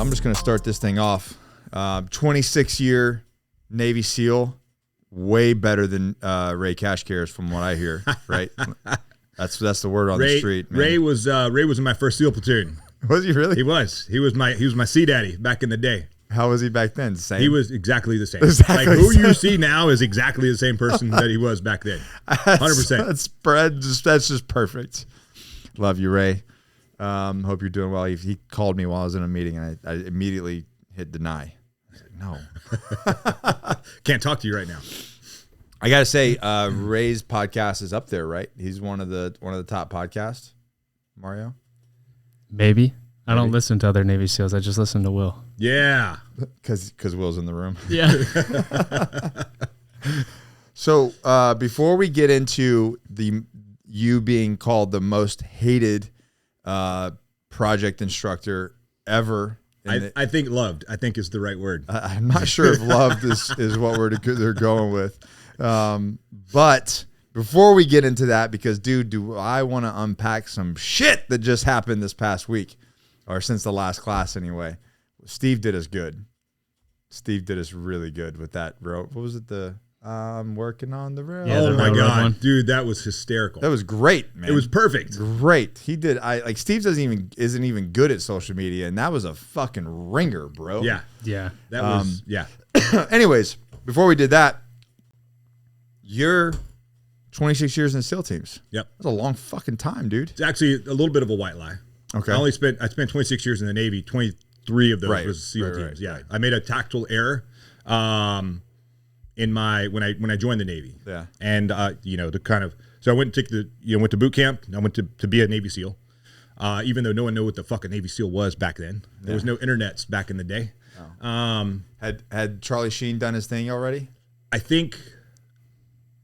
I'm just going to start this thing off. 26-year Navy SEAL, way better than Ray Cashcares from what I hear, right? That's the word on the street, man. Ray was in my first SEAL platoon. Was he really? He was my sea daddy back in the day. How was he back then? Same? He was exactly the same. Exactly like who the same. you see now is exactly the same person that he was back then. 100%. That's just perfect. Love you, Ray. Hope you're doing well. He called me while I was in a meeting, and I immediately hit deny. I was like, no. Can't talk to you right now. I gotta say, Ray's podcast is up there, right? He's one of the top podcasts. Mario, maybe. I don't listen to other Navy SEALs. I just listen to Will. Yeah, because Will's in the room. Yeah. So before we get into you being called the most hated project instructor ever, I think loved. I think is the right word. I'm not sure if loved is what they're going with. But before we get into that, because dude, do I want to unpack some shit that just happened this past week, or since the last class anyway. Steve did us good. Steve did us really good with that road. What was it? I'm working on the road. Yeah, oh my God, dude, that was hysterical. That was great, man. It was perfect. Great. He did. Steve isn't even good at social media, and that was a fucking ringer, bro. Yeah. Yeah. That was yeah. Anyways, before we did that, you're 26 years in SEAL teams. Yep. That's a long fucking time, dude. It's actually a little bit of a white lie. Okay. I spent 26 years in the Navy. 23 of those was SEAL teams. Yeah. Right. I made a tactical error in my when I joined the Navy. Yeah. And so I went to boot camp. I went to be a Navy SEAL. Even though no one knew what the fuck a Navy SEAL was back then. There was no internets back in the day. Oh. Had Charlie Sheen done his thing already?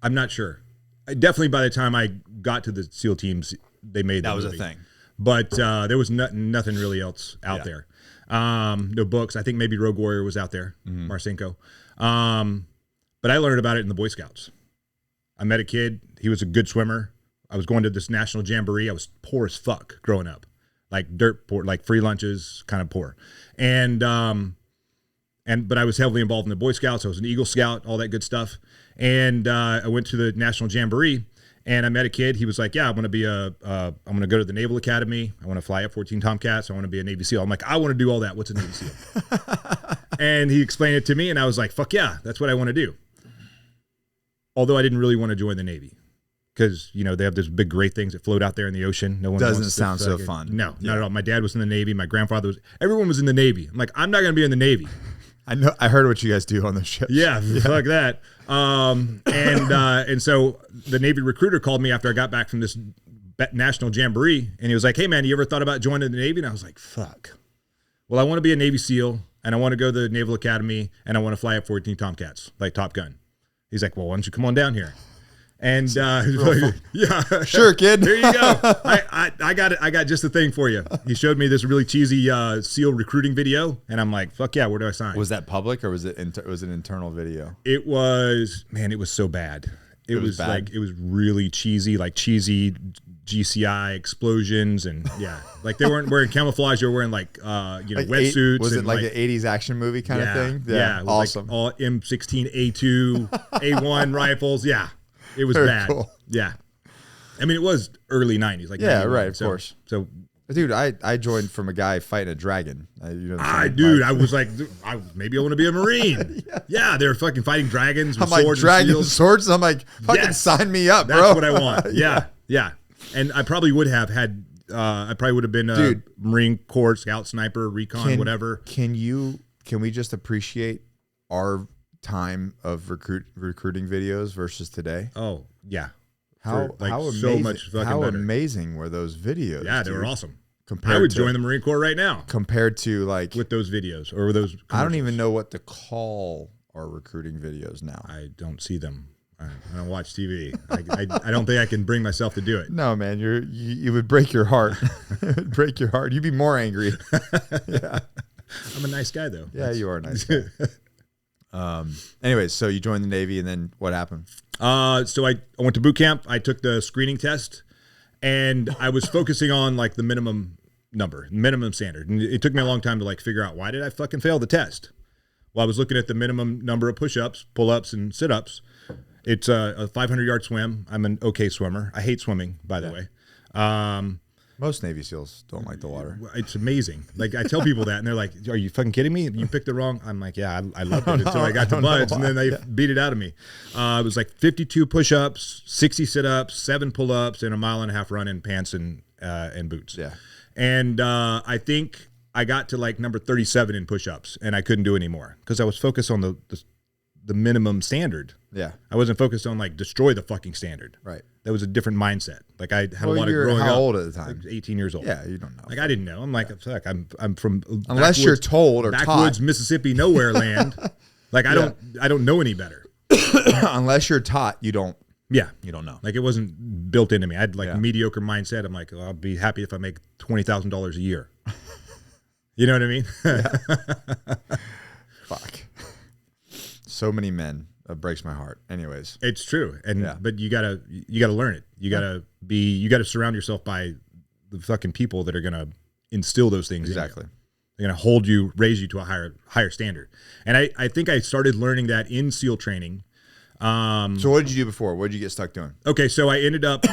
I'm not sure. Definitely by the time I got to the SEAL teams, they made that was movie. a thing. But there was nothing really else out there. No books. I think maybe Rogue Warrior was out there, Marcinko. But I learned about it in the Boy Scouts. I met a kid. He was a good swimmer. I was going to this national jamboree. I was poor as fuck growing up, like dirt poor, like free lunches, kind of poor. But I was heavily involved in the Boy Scouts. I was an Eagle Scout, all that good stuff. And I went to the national jamboree. And I met a kid. He was like, "Yeah, I'm going to go to the Naval Academy. I want to fly F-14 Tomcats. I want to be a Navy SEAL." I'm like, "I want to do all that. What's a Navy SEAL?" And he explained it to me, and I was like, "Fuck yeah, that's what I want to do." Although I didn't really want to join the Navy because they have those big gray things that float out there in the ocean. No one doesn't wants sound to so fun. No, not at all. My dad was in the Navy. My grandfather everyone was in the Navy. I'm like, I'm not going to be in the Navy. I know. I heard what you guys do on the ship. Yeah, fuck that. And so the Navy recruiter called me after I got back from this national jamboree, and he was like, "Hey man, you ever thought about joining the Navy?" And I was like, "Fuck. Well, I want to be a Navy SEAL, and I want to go to the Naval Academy, and I want to fly F-14 Tomcats, like Top Gun." He's like, "Well, why don't you come on down here?" And yeah, sure, kid. Here you go. I got it. I got just the thing for you. He showed me this really cheesy SEAL recruiting video, and I'm like, "Fuck yeah, where do I sign?" Was that public or was it an internal video? It was, man. It was so bad. It was bad? like it was really cheesy, like cheesy GCI explosions, and yeah, like they weren't wearing camouflage. They were wearing like wetsuits. Was it like an 80s action movie kind of thing? Yeah, it was awesome. Like all M16A2, A1 rifles. Yeah. It was Very bad. cool. Yeah. I mean, it was early 90s. Like yeah, right, of course. So, dude, I joined from a guy fighting a dragon. I was like, maybe I want to be a Marine. yeah, they were fucking fighting dragons with I'm swords like, dragon and swords? I'm like, fucking sign me up, bro. That's what I want. Yeah. And I probably would have had, I probably would have been a Marine Corps, Scout, Sniper, Recon, whatever. Can we just appreciate our time of recruiting videos versus today? Oh yeah, how amazing, so much fucking how better. Amazing were those videos? Yeah, they were awesome. I would join the Marine Corps right now. Compared to like with those videos or with those. I don't even know what to call our recruiting videos now. I don't see them. I don't watch TV. I don't think I can bring myself to do it. No, man, you would break your heart. It would break your heart. You'd be more angry. Yeah. I'm a nice guy though. Yeah, you are a nice guy. Anyways, so you joined the Navy, and then what happened? So I went to boot camp. I took the screening test, and I was focusing on like the minimum number, minimum standard. And it took me a long time to like figure out, why did I fucking fail the test? Well, I was looking at the minimum number of push-ups, pull-ups, and sit-ups. It's a 500-yard swim. I'm an okay swimmer. I hate swimming, by the way. Most Navy SEALs don't like the water. It's amazing. Like, I tell people that, and they're like, "Are you fucking kidding me? You picked the wrong." I'm like, "Yeah, I loved it until I got to buds, and then they beat it out of me." It was like 52 push-ups, 60 sit-ups, 7 pull-ups, and a 1.5 mile run in pants and boots. Yeah. And I think I got to like number 37 in push-ups, and I couldn't do any more because I was focused on the minimum standard. Yeah. I wasn't focused on like destroy the fucking standard. Right. That was a different mindset. Like, I had a lot of You're growing up. how old at the time? Like 18 years old. Yeah, you don't know. Like, I didn't know. I'm like, fuck, I'm from unless you're told or backwoods taught. Mississippi nowhere land. Like, I don't know any better. Unless you're taught, you don't. Yeah. You don't know. Like, it wasn't built into me. I had like a mediocre mindset. I'm like, I'll be happy if I make $20,000 a year. You know what I mean? Fuck. So many men. It breaks my heart. Anyways, it's true. And but you gotta learn it. You gotta surround yourself by the fucking people that are gonna instill those things. Exactly. In you. They're gonna hold you, raise you to a higher standard. And I think I started learning that in SEAL training. So what did you do before? What did you get stuck doing? Okay, so I ended up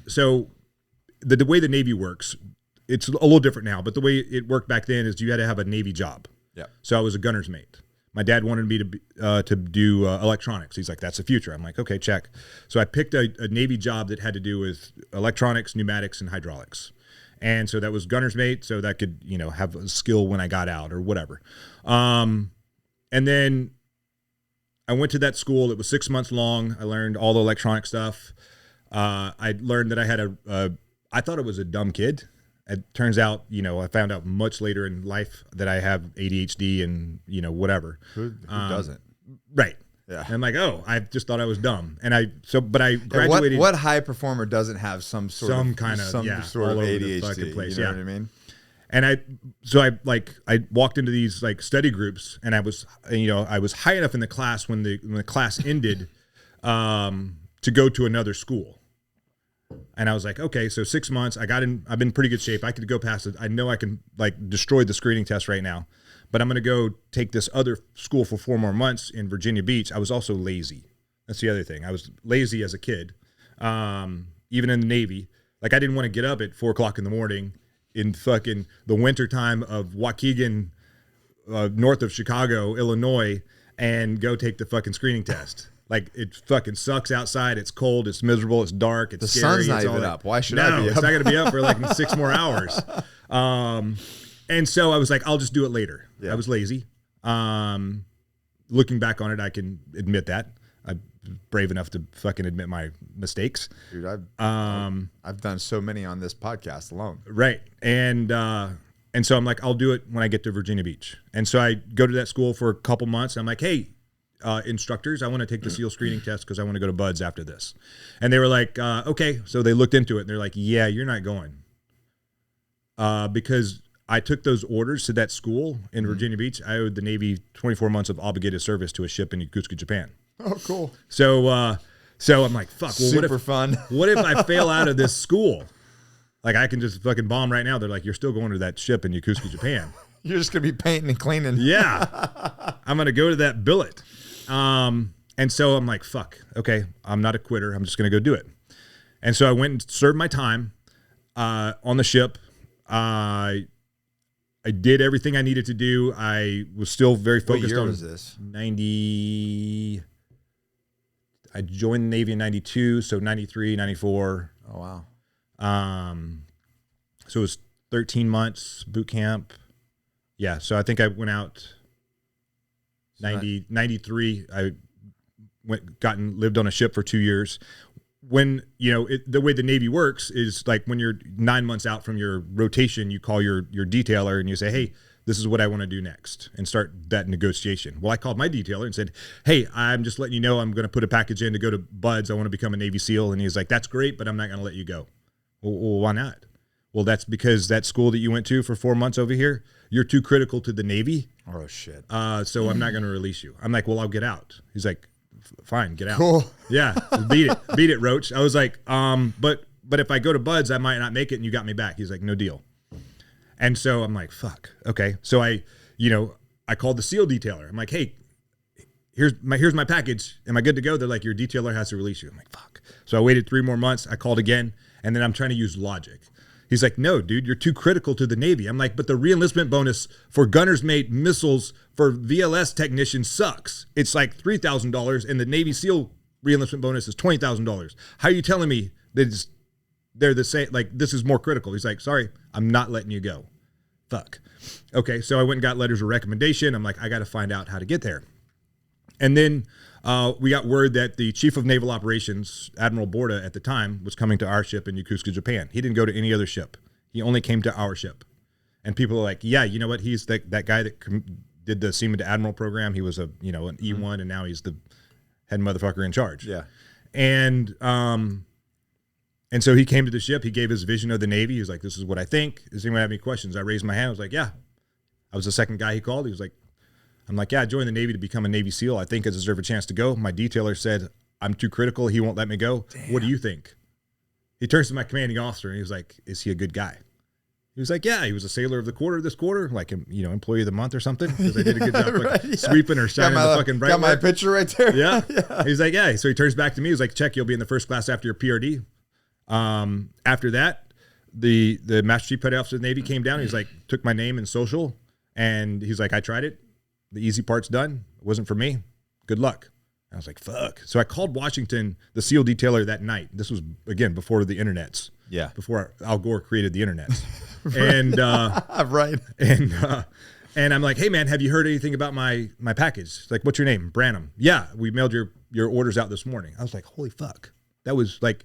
so the way the Navy works, it's a little different now, but the way it worked back then is you had to have a Navy job. Yeah. So I was a gunner's mate. My dad wanted me to do electronics. He's like, that's the future. I'm like, okay, check. So I picked a Navy job that had to do with electronics, pneumatics, and hydraulics. And so that was gunner's mate, so that could, have a skill when I got out or whatever. And then I went to that school. It was 6 months long. I learned all the electronic stuff. I learned that I had I thought I was a dumb kid. It turns out, I found out much later in life that I have ADHD and, whatever. Who doesn't? Right. Yeah. And I'm like, oh, I just thought I was dumb. But I graduated. What high performer doesn't have some sort of ADHD? fucking place, you know what I mean? And I walked into these like study groups, and I was high enough in the class when the class ended to go to another school. And I was like, okay, so 6 months, I've been in pretty good shape. I could go past it. I know I can like destroy the screening test right now, but I'm going to go take this other school for 4 more months in Virginia Beach. I was also lazy. That's the other thing. I was lazy as a kid. Even in the Navy, like I didn't want to get up at 4 o'clock in the morning in fucking the winter time of Waukegan, north of Chicago, Illinois, and go take the fucking screening test. Like, it fucking sucks outside. It's cold. It's miserable. It's dark. It's scary. The sun's not even up. Why should I be up? It's not going to be up for like 6 more hours. And so I was like, I'll just do it later. Yeah. I was lazy. Looking back on it, I can admit that. I'm brave enough to fucking admit my mistakes. Dude, I've done so many on this podcast alone. Right. And so I'm like, I'll do it when I get to Virginia Beach. And so I go to that school for a couple months. And I'm like, hey, instructors, I want to take the SEAL screening test because I want to go to BUDS after this. And they were like, okay. So they looked into it and they're like, yeah, you're not going. Because I took those orders to that school in Virginia Beach. I owed the Navy 24 months of obligated service to a ship in Yokosuka, Japan. Oh, cool. So I'm like, fuck. Well, super fun. What if I fail out of this school? Like, I can just fucking bomb right now. They're like, you're still going to that ship in Yokosuka, Japan. You're just going to be painting and cleaning. Yeah. I'm going to go to that billet. And so I'm like, fuck, okay, I'm not a quitter. I'm just going to go do it. And so I went and served my time on the ship. I did everything I needed to do. I was still very focused What year on was this? 90. I joined the Navy in 92, so 93, 94. Oh, wow. So it was 13 months boot camp. Yeah, so I think I went out 93. I lived on a ship for 2 years. When, the way the Navy works is like when you're 9 months out from your rotation, you call your detailer and you say, hey, this is what I want to do next, and start that negotiation. Well, I called my detailer and said, hey, I'm just letting you know I'm going to put a package in to go to BUDS. I want to become a Navy SEAL. And he's like, that's great, but I'm not going to let you go. Well, why not? Well, that's because that school that you went to for 4 months over here, you're too critical to the Navy. Oh, shit. So I'm not going to release you. I'm like, well, I'll get out. He's like, fine, get out. Cool. Yeah, beat it, Roach. I was like, but if I go to BUDS, I might not make it, and you got me back. He's like, no deal. And so I'm like, fuck. Okay. So I called the SEAL detailer. I'm like, hey, here's my package. Am I good to go? They're like, your detailer has to release you. I'm like, fuck. So I waited 3 more months. I called again, and then I'm trying to use logic. He's like, no, dude, you're too critical to the Navy. I'm like, but the re-enlistment bonus for gunner's mate missiles for VLS technicians sucks. It's like $3,000, and the Navy SEAL re-enlistment bonus is $20,000. How are you telling me that they're the same? Like, this is more critical. He's like, sorry, I'm not letting you go. Fuck. Okay, so I went and got letters of recommendation. I'm like, I got to find out how to get there. And then we got word that the chief of naval operations, Admiral Borda at the time, was coming to our ship in Yokosuka, Japan. He didn't go to any other ship. He only came to our ship. And people are like, yeah, you know what? He's that guy that did the Seaman to Admiral program. He was an E1, and now he's the head motherfucker in charge. Yeah. And so he came to the ship. He gave his vision of the Navy. He was like, this is what I think. Does anyone have any questions? I raised my hand. I was like, yeah. I was the second guy he called. He was like, I'm like, yeah, I joined the Navy to become a Navy SEAL. I think I deserve a chance to go. My detailer said, I'm too critical. He won't let me go. Damn. What do you think? He turns to my commanding officer, and he was like, is he a good guy? He was like, yeah, he was a sailor of the quarter this quarter, like, employee of the month or something, because I did a good job right, sweeping or shining the fucking bright Got my light. picture right there. Yeah. Yeah. He's like, yeah. So he turns back to me. He's like, check, you'll be in the first class after your PRD. After that, the Master Chief Petty Officer of the Navy came down. He's like, took my name and social, and he's like, I tried it. The easy part's done. It wasn't for me. Good luck. I was like, fuck. So I called Washington, the SEAL detailer, that night. This was, again, before the internets. Yeah. Before Al Gore created the internets. And right. And I'm like, hey, man, have you heard anything about my package? He's like, what's your name? Branum. Yeah, we mailed your orders out this morning. I was like, holy fuck. That was like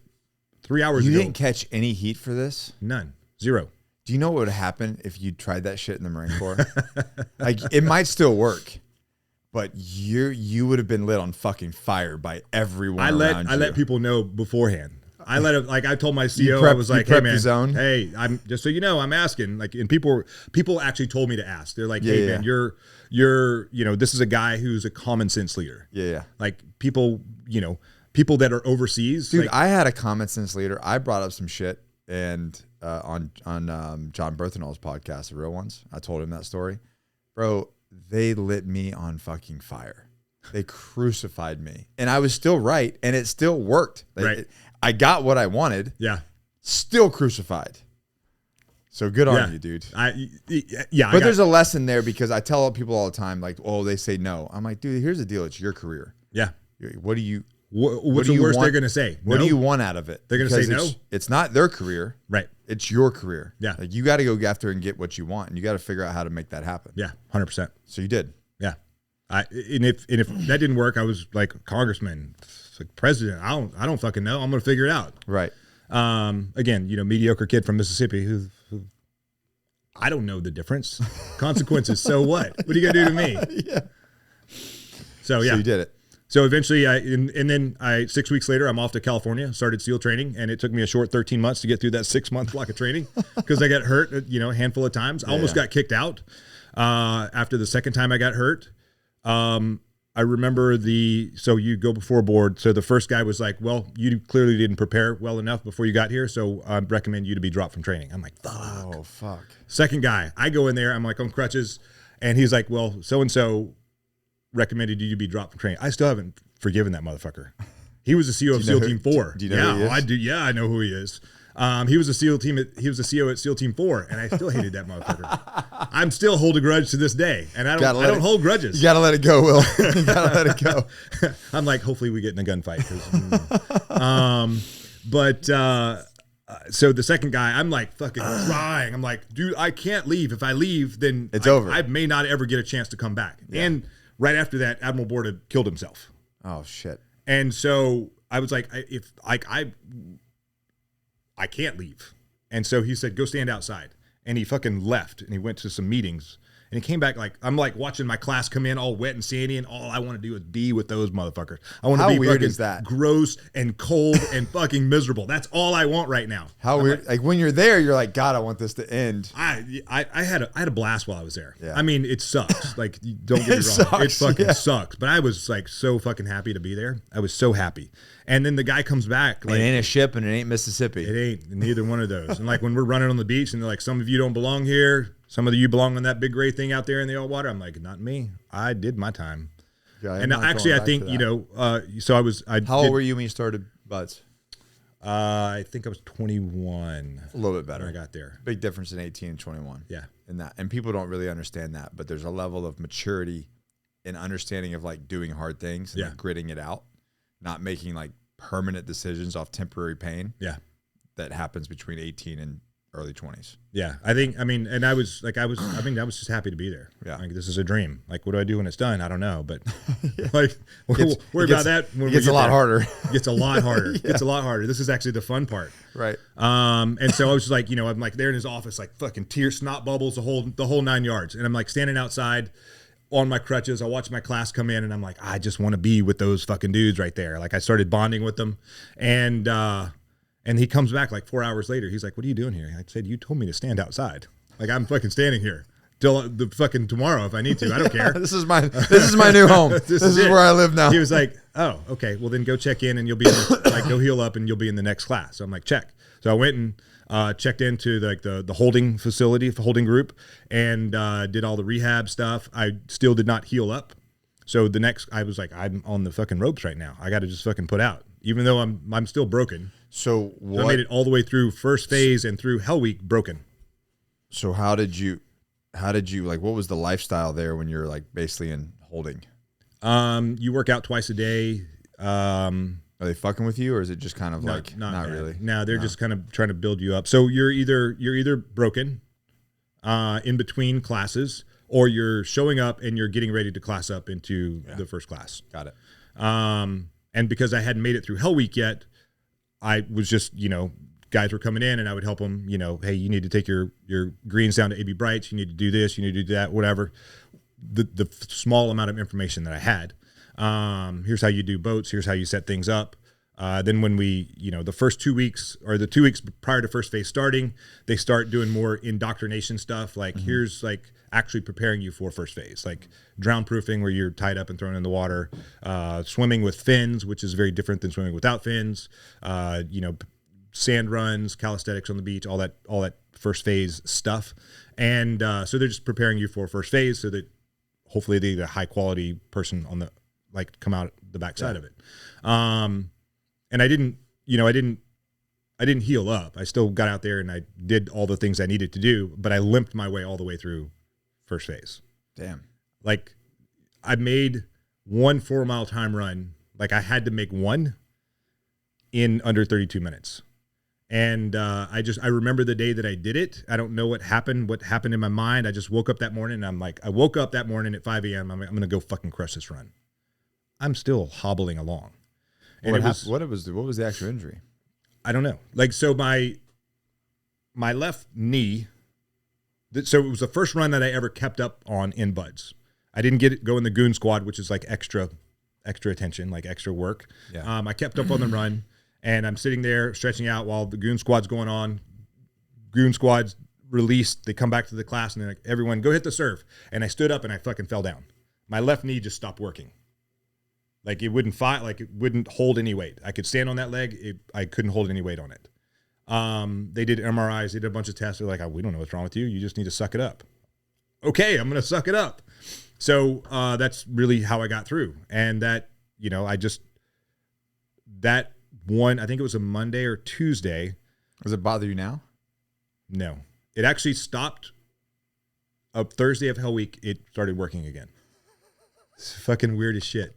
3 hours ago. You didn't catch any heat for this? None. Zero. Do you know what would happen if you tried that shit in the Marine Corps? Like, it might still work, but you would have been lit on fucking fire by everyone around you. I let people know beforehand. I let it, like, I told my CO, I was like, hey, man, hey, I'm just so you know, I'm asking, like, and people actually told me to ask. They're like, hey, man, you're, this is a guy who's a common sense leader. Yeah. Like, people that are overseas. Dude, like, I had a common sense leader. I brought up some shit and on John Berthenol's podcast, The Real Ones. I told him that story. Bro, they lit me on fucking fire. They crucified me. And I was still right, and it still worked. Right. I got what I wanted. Yeah. Still crucified. So good on you, dude. But there's a lesson there, because I tell people all the time, like, oh, they say no. I'm like, dude, here's the deal. It's your career. Yeah. What do you... What's the worst they're going to say? What do you want out of it? They're going to say no? It's not their career. Right. It's your career. Yeah. Like, you got to go after and get what you want, and you got to figure out how to make that happen. Yeah, 100%. So you did. Yeah. And if that didn't work, I was like congressman, like president. I don't fucking know. I'm going to figure it out. Right. Again, mediocre kid from Mississippi who I don't know the difference. Consequences. So what? What are you going to do to me? Yeah. So yeah. So you did it. So eventually, then 6 weeks later, I'm off to California, started SEAL training, and it took me a short 13 months to get through that 6-month block of training because I got hurt, a handful of times. I almost got kicked out after the second time I got hurt. I remember so you go before board. So the first guy was like, well, you clearly didn't prepare well enough before you got here, so I recommend you to be dropped from training. I'm like, fuck. Oh, fuck. Second guy, I go in there, I'm like on crutches, and he's like, well, so-and-so recommended you to be dropped from training. I still haven't forgiven that motherfucker. He was a CO of SEAL Team 4. Do you know who he is? I do. Yeah, I know who he is. He was a CO at SEAL Team 4, and I still hated that motherfucker. I'm still hold a grudge to this day, and I don't hold grudges. You gotta let it go, Will. You gotta let it go. I'm like, hopefully we get in a gunfight. So the second guy, I'm like fucking crying. I'm like, dude, I can't leave. If I leave, then it's over. I may not ever get a chance to come back. Yeah. And right after that, Admiral Borda killed himself. Oh shit. And so I was like, I can't leave. And so he said, go stand outside. And he fucking left, and he went to some meetings. And he came back like, I'm like watching my class come in all wet and sandy, and all I want to do is be with those motherfuckers. I want to be weird fucking is that? gross and cold and fucking miserable. That's all I want right now. How weird! Like when you're there, you're like, God, I want this to end. I had a blast while I was there. Yeah. I mean, it sucks. Like, don't get me wrong, sucks, it fucking sucks. But I was like so fucking happy to be there. I was so happy. And then the guy comes back. Like, it ain't a ship and it ain't Mississippi. it ain't neither one of those. And like when we're running on the beach, and they're like, some of you don't belong here. Some of you belong on that big gray thing out there in the old water. I'm like, not me. I did my time. Yeah, and actually, I think, so I was. How old were you when you started Buds? I think I was 21. A little bit better. When I got there. Big difference in 18 and 21. Yeah. And people don't really understand that, but there's a level of maturity and understanding of like doing hard things and like gritting it out, not making like permanent decisions off temporary pain. Yeah. That happens between 18 and early 20s. Yeah. I was just happy to be there. Yeah. Like, this is a dream. Like, what do I do when it's done? I don't know. But like, we'll worry about that when it gets a lot harder. It gets a lot harder. It gets a lot harder. This is actually the fun part. Right. And so I was just like, I'm like there in his office, like fucking tears, snot bubbles, the whole 9 yards. And I'm like standing outside on my crutches. I watch my class come in, and I'm like, I just want to be with those fucking dudes right there. Like, I started bonding with them. And he comes back like 4 hours later. He's like, what are you doing here? I said, you told me to stand outside. Like, I'm fucking standing here till the fucking tomorrow if I need to. I don't care. This is my new home. this is where I live now. He was like, oh, okay. Well, then go check in, and you'll be in like, go heal up, and you'll be in the next class. So I'm like, check. So I went and checked into like the holding facility, the holding group, and did all the rehab stuff. I still did not heal up. So the next, I was like, I'm on the fucking ropes right now. I got to just fucking put out, even though I'm still broken. So I made it all the way through first phase and through Hell Week broken. So how did you like, what was the lifestyle there when you're like basically in holding? You work out twice a day. Are they fucking with you, or is it just kind of not really? No, they're just kind of trying to build you up. So you're either broken in between classes, or you're showing up and you're getting ready to class up into the first class. Got it. And because I hadn't made it through Hell Week yet, I was just, guys were coming in, and I would help them, hey, you need to take your greens down to AB Brights. You need to do this. You need to do that, whatever. The small amount of information that I had. Here's how you do boats. Here's how you set things up. Then when we, the first 2 weeks or the 2 weeks prior to first phase starting, they start doing more indoctrination stuff. Like here's like actually preparing you for first phase, like drown proofing where you're tied up and thrown in the water, swimming with fins, which is very different than swimming without fins, sand runs, calisthenics on the beach, all that first phase stuff. And so they're just preparing you for first phase so that hopefully they get a high quality person on the, like, come out the backside of it. And I didn't heal up. I still got out there and I did all the things I needed to do, but I limped my way all the way through first phase. Damn. Like, I made 1 4-mile time run. Like, I had to make one in under 32 minutes. And I remember the day that I did it. I don't know what happened in my mind. I just woke up that morning and I'm like, I woke up that morning at 5 a.m. I'm like, I'm going to go fucking crush this run. I'm still hobbling along. And what was the actual injury? I don't know. Like, so my left knee, so it was the first run that I ever kept up on in Buds. I didn't go in the goon squad, which is like extra attention, like extra work. Yeah. I kept up on the run, and I'm sitting there stretching out while the goon squad's going on. Goon squad's released. They come back to the class, and they're like, everyone go hit the surf. And I stood up and I fucking fell down. My left knee just stopped working. Like, it wouldn't fight, like it wouldn't hold any weight. I could stand on that leg. I couldn't hold any weight on it. They did MRIs. They did a bunch of tests. They're like, we don't know what's wrong with you. You just need to suck it up. Okay, I'm going to suck it up. So that's really how I got through. And that, that one, I think it was a Monday or Tuesday. Does it bother you now? No. It actually stopped a Thursday of Hell Week. It started working again. It's fucking weird as shit.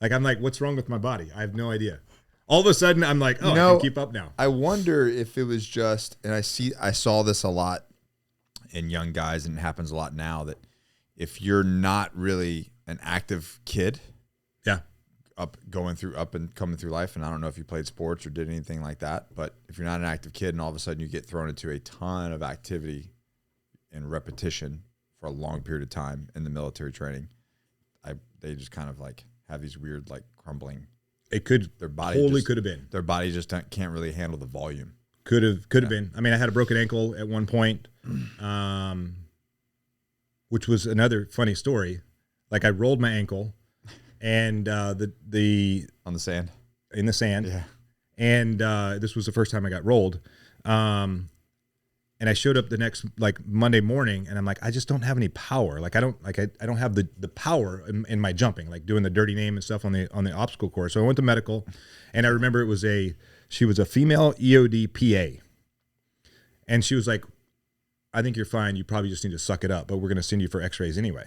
Like, I'm like, what's wrong with my body? I have no idea. All of a sudden, I'm like, I can keep up now. I wonder if it was just, and I saw this a lot in young guys, and it happens a lot now, that if you're not really an active kid, up and coming through life, and I don't know if you played sports or did anything like that, but if you're not an active kid and all of a sudden you get thrown into a ton of activity and repetition for a long period of time in the military training, they just kind of like have these weird like crumbling. It could Their body totally just, could have been. Their body just can't really handle the volume. Could have been. I mean, I had a broken ankle at one point, which was another funny story. Like I rolled my ankle, and the On the sand. in the sand, Yeah. and this was the first time I got rolled. And I showed up the next like Monday morning, and I'm like, I just don't have any power. Like I don't have the power in my jumping, like doing the dirty name and stuff on the obstacle course. So I went to medical, and I remember she was a female EOD PA, and she was like, I think you're fine. You probably just need to suck it up, but we're going to send you for x-rays anyway.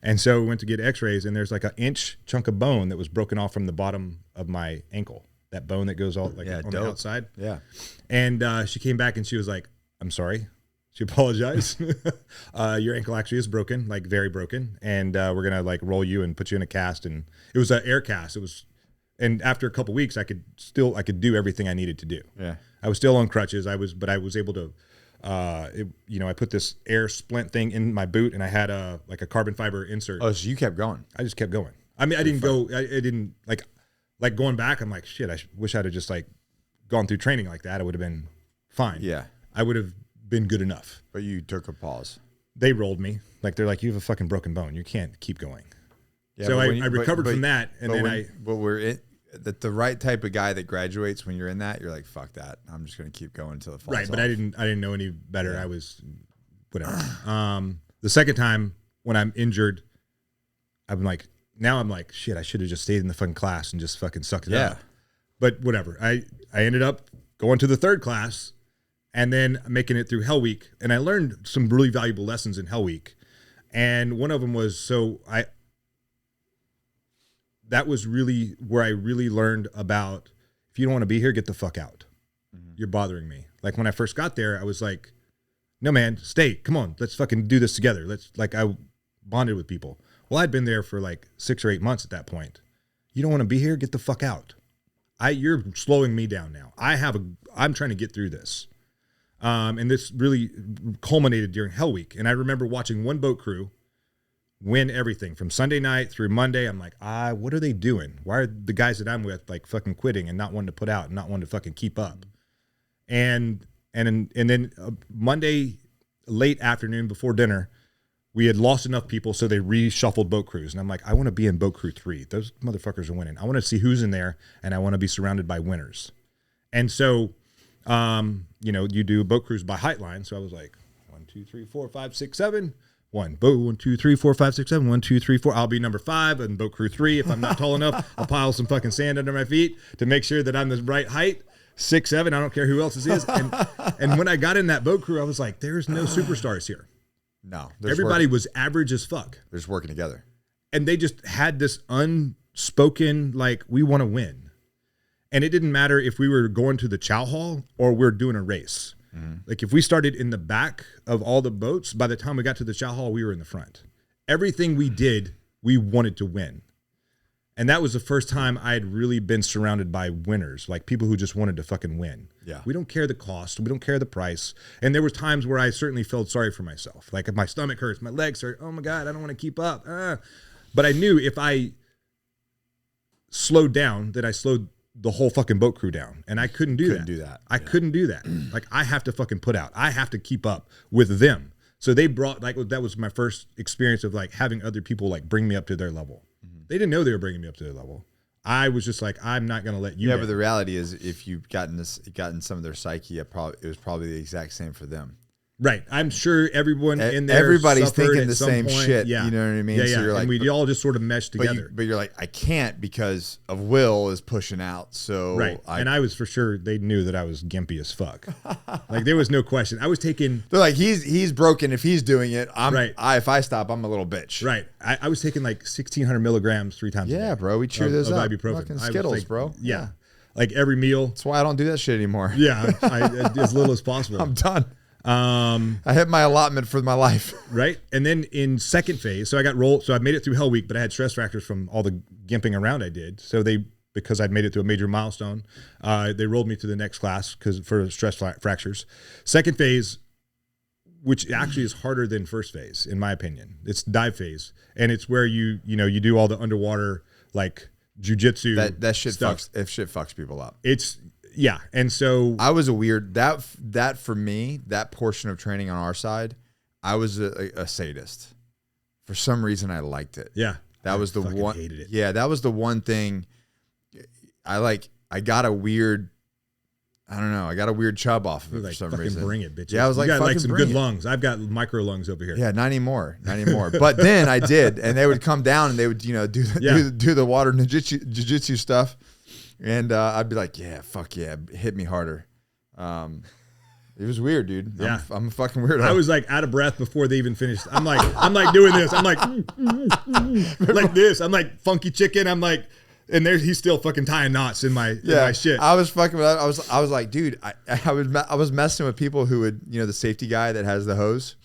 And so we went to get x-rays, and there's like an inch chunk of bone that was broken off from the bottom of my ankle. That bone that goes all like on the outside. Yeah. And she came back and she was like, I'm sorry. She apologized. Your ankle actually is broken, like very broken. And we're going to like roll you and put you in a cast. And it was an air cast. And after a couple weeks, I could do everything I needed to do. Yeah. I was still on crutches. But I was able to, I put this air splint thing in my boot, and I had a carbon fiber insert. Oh, so you kept going. I just kept going. I mean, I didn't like going back. I'm like, shit, wish I'd have just like gone through training like that. I would have been fine. Yeah. I would have been good enough. But you took a pause. They rolled me. Like, they're like, you have a fucking broken bone. You can't keep going. Yeah, so I recovered from that. And then the right type of guy that graduates when you're in that, you're like, fuck that. I'm just going to keep going until it falls off. But I didn't know any better. Yeah. I was whatever. The second time when I'm injured, I'm like, shit, I should have just stayed in the fucking class and just fucking sucked it up. But whatever. I ended up going to the third class and then making it through Hell Week. And I learned some really valuable lessons in Hell Week. And one of them was, that was really where I really learned about, if you don't want to be here, get the fuck out. Mm-hmm. You're bothering me. Like when I first got there, I was like, no, man, stay. Come on. Let's fucking do this together. I bonded with people. Well, I'd been there for like 6 or 8 months at that point. You don't want to be here? Get the fuck out. You're slowing me down now. I'm trying to get through this. And this really culminated during Hell Week. And I remember watching one boat crew win everything from Sunday night through Monday. I'm like, what are they doing? Why are the guys that I'm with like fucking quitting and not wanting to put out and not wanting to fucking keep up? And then Monday late afternoon before dinner, we had lost enough people, so they reshuffled boat crews. And I'm like, I want to be in boat crew 3. Those motherfuckers are winning. I want to see who's in there, and I want to be surrounded by winners. And so, you do boat crews by height line. So I was like, 1, 2, 3, 4, 5, 6, 7. 1, boat 1, 2, 3, 4, 5, 6, 7. 1, 2, 3, 4. I'll be number 5 in boat crew 3. If I'm not tall enough, I'll pile some fucking sand under my feet to make sure that I'm the right height. 6, 7. I don't care who else it is. And when I got in that boat crew, I was like, there's no superstars here. No. Everybody was average as fuck. They're just working together. And they just had this unspoken, like, we want to win. And it didn't matter if we were going to the chow hall or we're doing a race. Mm-hmm. Like, if we started in the back of all the boats, by the time we got to the chow hall, we were in the front. Everything we did, we wanted to win. And that was the first time I had really been surrounded by winners, like people who just wanted to fucking win. Yeah. We don't care the cost. We don't care the price. And there were times where I certainly felt sorry for myself. Like if my stomach hurts, my legs hurt. Oh my God, I don't want to keep up. But I knew if I slowed down, that I slowed the whole fucking boat crew down. And I couldn't do that. I couldn't do that. Like I have to fucking put out. I have to keep up with them. So they brought, like, that was my first experience of like having other people like bring me up to their level. They didn't know they were bringing me up to their level. I was just like, I'm not going to let you. Yeah, but the reality is, if you've gotten some of their psyche, it was probably the exact same for them. Right. I'm sure everyone in there, everybody's thinking the same point. shit. Yeah. You know what I mean? Yeah, So you're like, and we all just sort of meshed together. But you're like, I can't because of Will is pushing out. So right. And I was for sure, they knew that I was gimpy as fuck. Like there was no question. I was taking. They're like, he's broken if he's doing it. I'm right. If I stop, I'm a little bitch. Right. I was taking like 1,600 milligrams 3 times a day. Yeah, bro. We cheer those up. Ibuprofen. Fucking Skittles, like, bro. Yeah. Like every meal. That's why I don't do that shit anymore. Yeah. As little as possible. I'm done. I hit my allotment for my life. Right. And then in second phase, so I got rolled. So I made it through Hell Week, but I had stress fractures from all the gimping around I did. So because I'd made it to a major milestone, they rolled me to the next class for stress fractures. Second phase which actually is harder than first phase, in my opinion. It's dive phase, and it's where you do all the underwater like jujitsu. That shit stuff. fucks people up. And so I was a weird that for me, that portion of training on our side, I was a sadist. For some reason, I liked it. Yeah, that was the one. Hated it. Yeah, that was the one thing. I got a weird. I don't know. I got a weird chub off of it for some reason. Bring it, bitch. Yeah, I was like, you got like some good it. lungs. I've got micro lungs over here. Yeah, not anymore. But then I did, and they would come down and they would, do the water jiu-jitsu stuff, and I'd be like, yeah, fuck yeah, hit me harder. It was weird, dude. Yeah, I'm a fucking weirdo. I was like out of breath before they even finished. I'm like doing this. I'm like like this. I'm like funky chicken. I'm like. And he's still fucking tying knots in my shit. I was fucking. I was like, dude, I was messing with people who would, the safety guy that has the hose.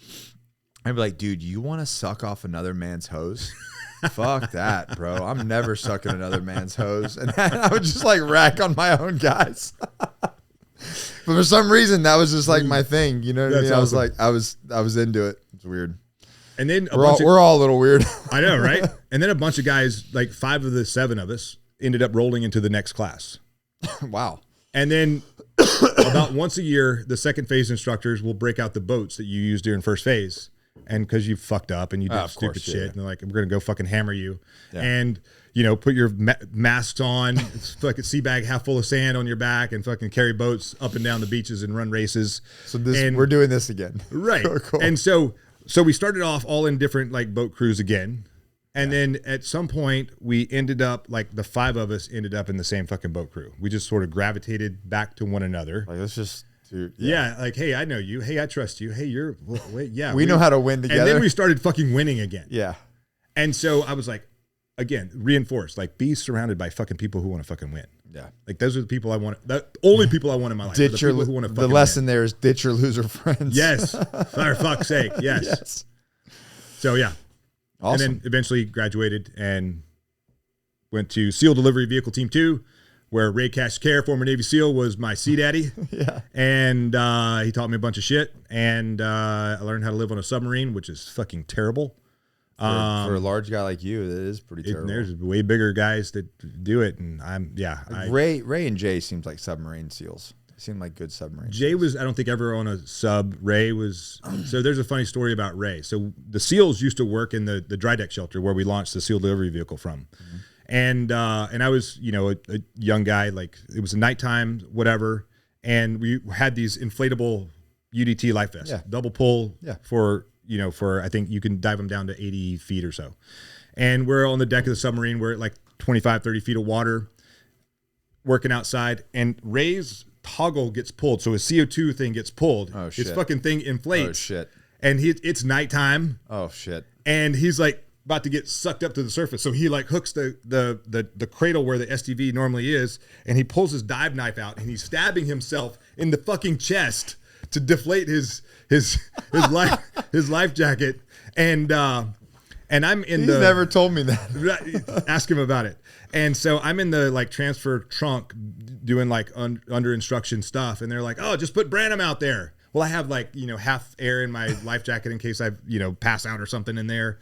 I'd be like, dude, you want to suck off another man's hose? Fuck that, bro. I'm never sucking another man's hose. And I would just like rack on my own guys. But for some reason, that was just like my thing. You know what I mean? Awesome. I was into it. It's weird. And then we're all a little weird. I know, right? And then a bunch of guys, like 5 of the 7 of us, ended up rolling into the next class. Wow. And then about once a year, the second phase instructors will break out the boats that you used during first phase. And because you fucked up and you did stupid shit. And they're like, we're going to go fucking hammer you. Yeah. And, put your masks on, fucking sea bag half full of sand on your back, and fucking carry boats up and down the beaches and run races. So we're doing this again. Right. Cool. And so we started off all in different like boat crews again. And then at some point we ended up like the 5 of us ended up in the same fucking boat crew. We just sort of gravitated back to one another. Like, let's just do, like, hey, I know you. Hey, I trust you. Hey, we know how to win together. And then we started fucking winning again. Yeah. And so I was like, again, reinforced, like be surrounded by fucking people who want to fucking win. Yeah. Like those are the people I want. The only people I want in my life. The lesson there is ditch your loser friends. Yes. For fuck's sake. Yes. So yeah. Awesome. And then eventually graduated and went to SEAL Delivery Vehicle Team 2, where Ray Cascare, former Navy SEAL, was my sea daddy. Yeah. And he taught me a bunch of shit. And I learned how to live on a submarine, which is fucking terrible. For a large guy like you, that is pretty terrible. There's way bigger guys that do it. And Ray and Jay seems like submarine SEALs. Seemed like good submarines. Jay was, I don't think, ever on a sub. Ray was. So there's a funny story about Ray. So the SEALs used to work in the dry deck shelter where we launched the SEAL delivery vehicle from. Mm-hmm. And I was, a young guy, like it was nighttime, whatever. And we had these inflatable UDT life vests, double pull for I think you can dive them down to 80 feet or so. And we're on the deck of the submarine. We're at like 25, 30 feet of water working outside, and Ray's toggle gets pulled, so his CO2 thing gets pulled. Oh shit! His fucking thing inflates. Oh shit! And it's nighttime. Oh shit! And he's like about to get sucked up to the surface, so he like hooks the cradle where the STV normally is, and he pulls his dive knife out, and he's stabbing himself in the fucking chest to deflate his life jacket. And I'm in He's never told me that. Ask him about it. And so I'm in the like transfer trunk doing like under instruction stuff. And they're like, oh, just put Branum out there. Well, I have like, half air in my life jacket in case I, pass out or something in there,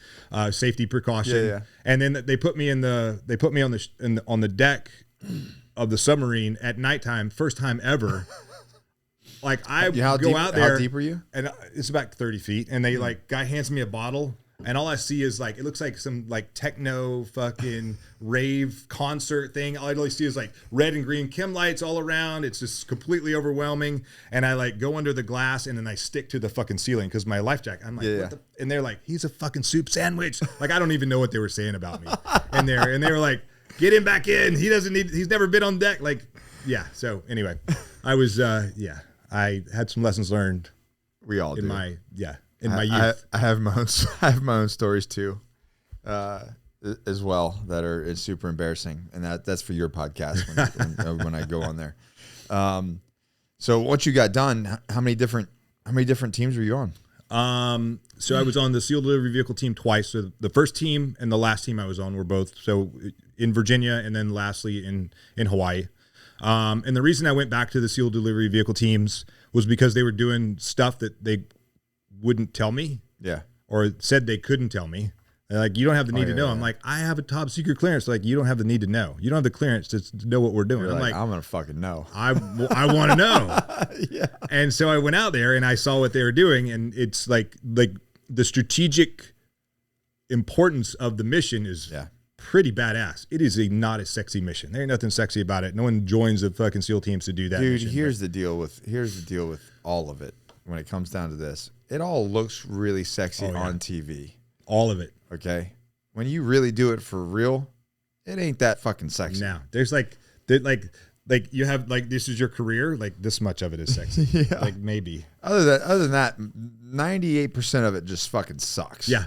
safety precaution. Yeah. And then they put me on the deck of the submarine at nighttime, first time ever. Like go out there. How deep are you? And it's about 30 feet. And they guy hands me a bottle. And all I see is like, it looks like some like techno fucking rave concert thing. All I really see is like red and green chem lights all around. It's just completely overwhelming. And I like go under the glass and then I stick to the fucking ceiling because my life jacket. I'm like, what the? And they're like, he's a fucking soup sandwich. Like, I don't even know what they were saying about me. And they were like, get him back in. He's never been on deck. Like, yeah. So anyway, I was, I had some lessons learned. We all in do. my youth. I have my own stories too, as well that are super embarrassing, and that's for your podcast when I go on there. So once you got done, how many different teams were you on? So I was on the SEAL delivery vehicle team twice. So the first team and the last team I was on were both in Virginia, and then lastly in Hawaii. And the reason I went back to the SEAL delivery vehicle teams was because they were doing stuff that they wouldn't tell me. Yeah. Or said they couldn't tell me. They're like, you don't have the need to know. Yeah. I'm like, I have a top secret clearance. Like, you don't have the need to know. You don't have the clearance to know what we're doing. You're I'm like, I'm going to fucking know. I want to know. Yeah. And so I went out there and I saw what they were doing. And it's like the strategic importance of the mission is pretty badass. It is not a sexy mission. There ain't nothing sexy about it. No one joins the fucking SEAL teams to do that. Dude, mission, here's the deal with all of it. When it comes down to this, it all looks really sexy on TV. All of it. Okay. When you really do it for real, it ain't that fucking sexy. Now there's like you have like, this is your career. Like this much of it is sexy. Yeah. Like maybe. Other than that, 98% of it just fucking sucks. Yeah.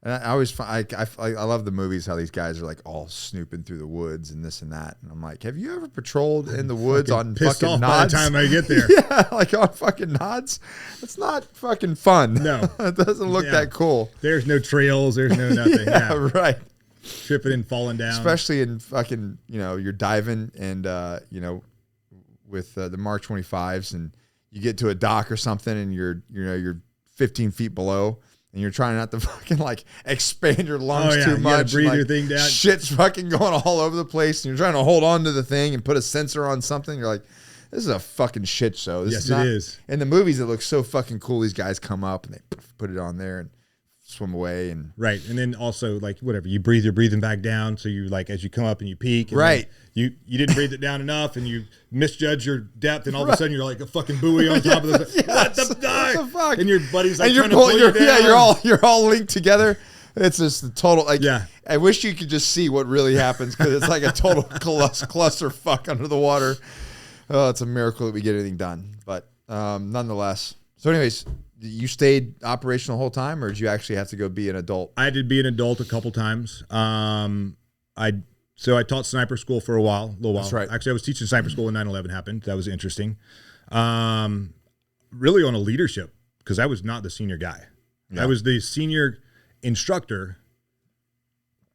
And I always I love the movies how these guys are like all snooping through the woods and this and that. And I'm like, have you ever patrolled in the woods on pissed fucking off nods? by the time I get there. Yeah, like on fucking nods. It's not fucking fun. No. It doesn't look that cool. There's no trails. There's no nothing. Yeah, right. Tripping and falling down. Especially in fucking, you're diving and, with the Mark 25s and you get to a dock or something and you're 15 feet below. And you're trying not to fucking like expand your lungs too you much. breathe and, your thing down. Shit's fucking going all over the place. And you're trying to hold on to the thing and put a sensor on something. You're like, this is a fucking shit show. This it is. In the movies, it looks so fucking cool. These guys come up and they put it on there and swim away. And right. And then also like whatever, you breathe, you're breathing back down. So you like, as you come up and you peak. And right. You didn't breathe it down enough and you misjudge your depth. And all of a sudden you're like a fucking buoy on top of the, what the fuck? And your buddy's like, trying to pull you down. Yeah, you're all linked together. It's just the total, like, yeah. I wish you could just see what really happens because it's like a total clusterfuck under the water. Oh, it's a miracle that we get anything done. But nonetheless. So anyways, you stayed operational the whole time or did you actually have to go be an adult? I did be an adult a couple times. So I taught sniper school for a little while. That's right. Actually, I was teaching sniper school when 9/11 happened. That was interesting. Really on a leadership because I was not the senior guy. Yeah. I was the senior instructor.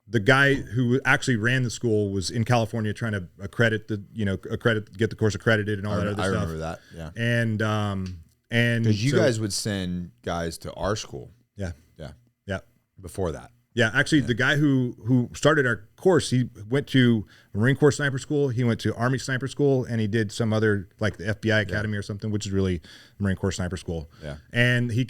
The guy who actually ran the school was in California trying to get the course accredited and all that other stuff. I remember that. Yeah. And because you guys would send guys to our school. Yeah. Before that. Yeah, actually, the guy who started our course, he went to Marine Corps Sniper School, he went to Army Sniper School, and he did some other, like the FBI Academy or something, which is really Marine Corps Sniper School. Yeah. And he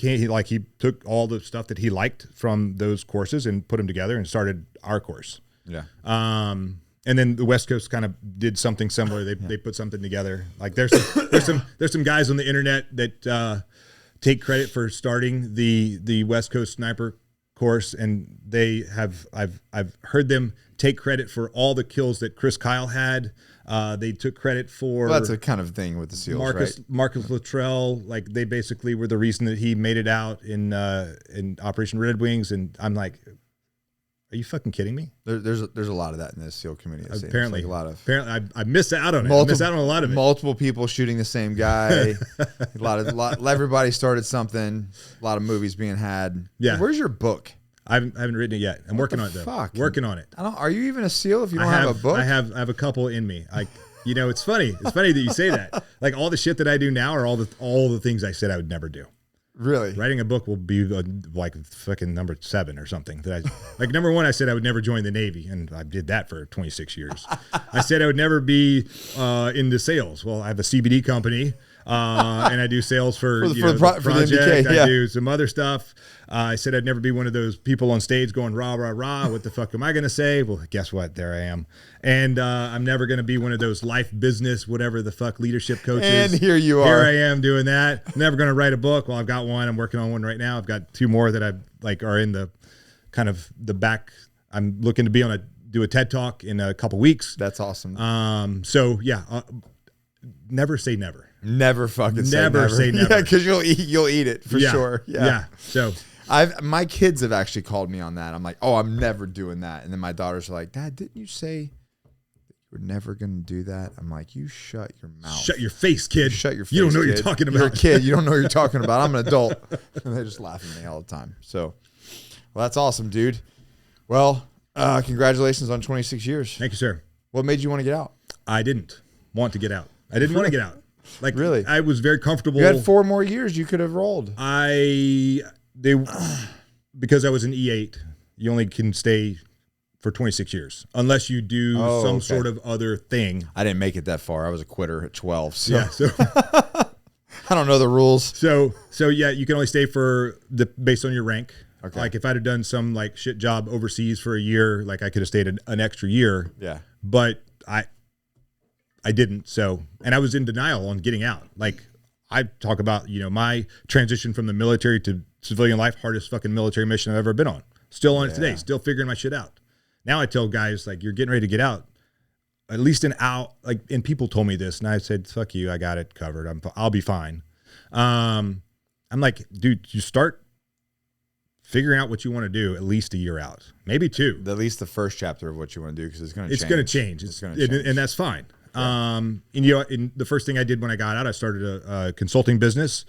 took all the stuff that he liked from those courses and put them together and started our course. Yeah. And then the West Coast kind of did something similar. They put something together. Like there's some guys on the internet that take credit for starting the West Coast Sniper course, and I've heard them take credit for all the kills that Chris Kyle had. They took credit for that's a kind of thing with the SEALs, right? Marcus Luttrell, like they basically were the reason that he made it out in Operation Red Wings, and I'm like, are you fucking kidding me? There's a lot of that in the SEAL community. Apparently, apparently I missed out on it. I missed out on a lot of it. Multiple people shooting the same guy. Everybody started something. A lot of movies being had. Yeah. Where's your book? I haven't written it yet. I'm working on it though. Fuck? Working on it. Are you even a SEAL if you don't have a book? I have a couple in me. It's funny. It's funny that you say that. Like all the shit that I do now are all the things I said I would never do. Really? Writing a book will be like fucking number 7 or something. Like number 1, I said I would never join the Navy, and I did that for 26 years. I said I would never be into sales. Well, I have a CBD company, and I do sales for the project. I do some other stuff. I said I'd never be one of those people on stage going rah rah rah. What the fuck am I going to say? Well, guess what? There I am. And I'm never going to be one of those life business whatever the fuck leadership coaches. And here you are. Here I am doing that. Never going to write a book. Well, I've got one. I'm working on one right now. I've got 2 more that are in the kind of the back. I'm looking to do a TED Talk in a couple weeks. That's awesome. Never say never. Never fucking say never. Never say never. Yeah, because you'll eat it for sure. Yeah. So my kids have actually called me on that. I'm like, oh, I'm never doing that. And then my daughters are like, Dad, didn't you say you were never going to do that? I'm like, you shut your mouth. Shut your face, kid. Shut your face. You don't know what you're talking about. You're a kid. You don't know what you're talking about. I'm an adult. And they just laugh at me all the time. So, well, that's awesome, dude. Well, congratulations on 26 years. Thank you, sir. What made you want to get out? I didn't want to get out. I didn't want to get out. Like, Really? I was very comfortable. You had 4 more years you could have rolled. Because I was an E8, you only can stay for 26 years unless you do some sort of other thing. I didn't make it that far. I was a quitter at 12. So, Yeah, so I don't know the rules. So yeah, you can only stay based on your rank. Okay. Like if I'd have done some like shit job overseas for a year, like I could have stayed an extra year. Yeah. But I didn't. So, and I was in denial on getting out. Like I talk about, my transition from the military to civilian life, hardest fucking military mission I've ever been on. Still on it today, still figuring my shit out. Now I tell guys like, you're getting ready to get out, at least an out. Like, and people told me this, and I said, "Fuck you, I got it covered. I'll be fine." I'm like, dude, you start figuring out what you want to do at least a year out, maybe 2. At least the first chapter of what you want to do, because it's going to change. It's going to change. It's going to change, and that's fine. Yeah. And the first thing I did when I got out, I started a consulting business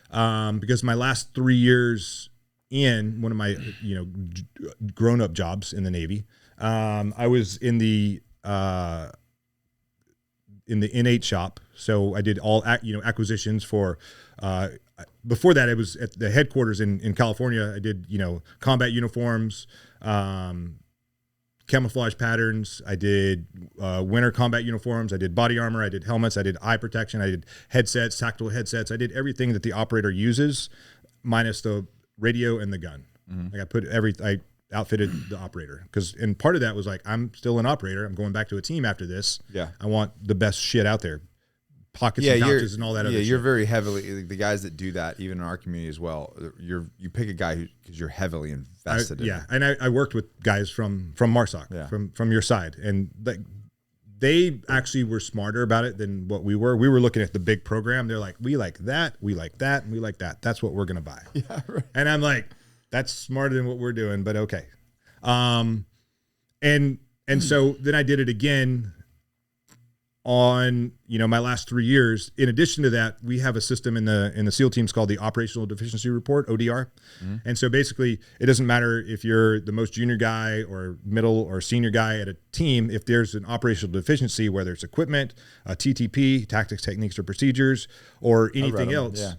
because my last 3 years in one of my grown up jobs in the Navy. I was in the N8 shop, so I did all acquisitions for. Before that, it was at the headquarters in California. I did combat uniforms, camouflage patterns. I did winter combat uniforms. I did body armor. I did helmets. I did eye protection. I did headsets, tactical headsets. I did everything that the operator uses, minus the radio and the gun. Mm-hmm. Like I outfitted the operator and part of that was like, I'm still an operator. I'm going back to a team after this. Yeah. I want the best shit out there. Pockets and pouches and all that other shit. You're very heavily, the guys that do that, even in our community as well, you pick a guy because you're heavily invested in it. And I worked with guys from MARSOC, from your side, and they actually were smarter about it than what we were. We were looking at the big program. They're like, we like that, we like that, and we like that. That's what we're going to buy. Yeah, right. And I'm like, that's smarter than what we're doing, but okay. And so then I did it again on my last 3 years. In addition to that, we have a system in the SEAL teams called the Operational Deficiency Report, ODR. Mm-hmm. And so basically, it doesn't matter if you're the most junior guy or middle or senior guy at a team. If there's an operational deficiency, whether it's equipment, TTP, tactics, techniques, or procedures, or anything else,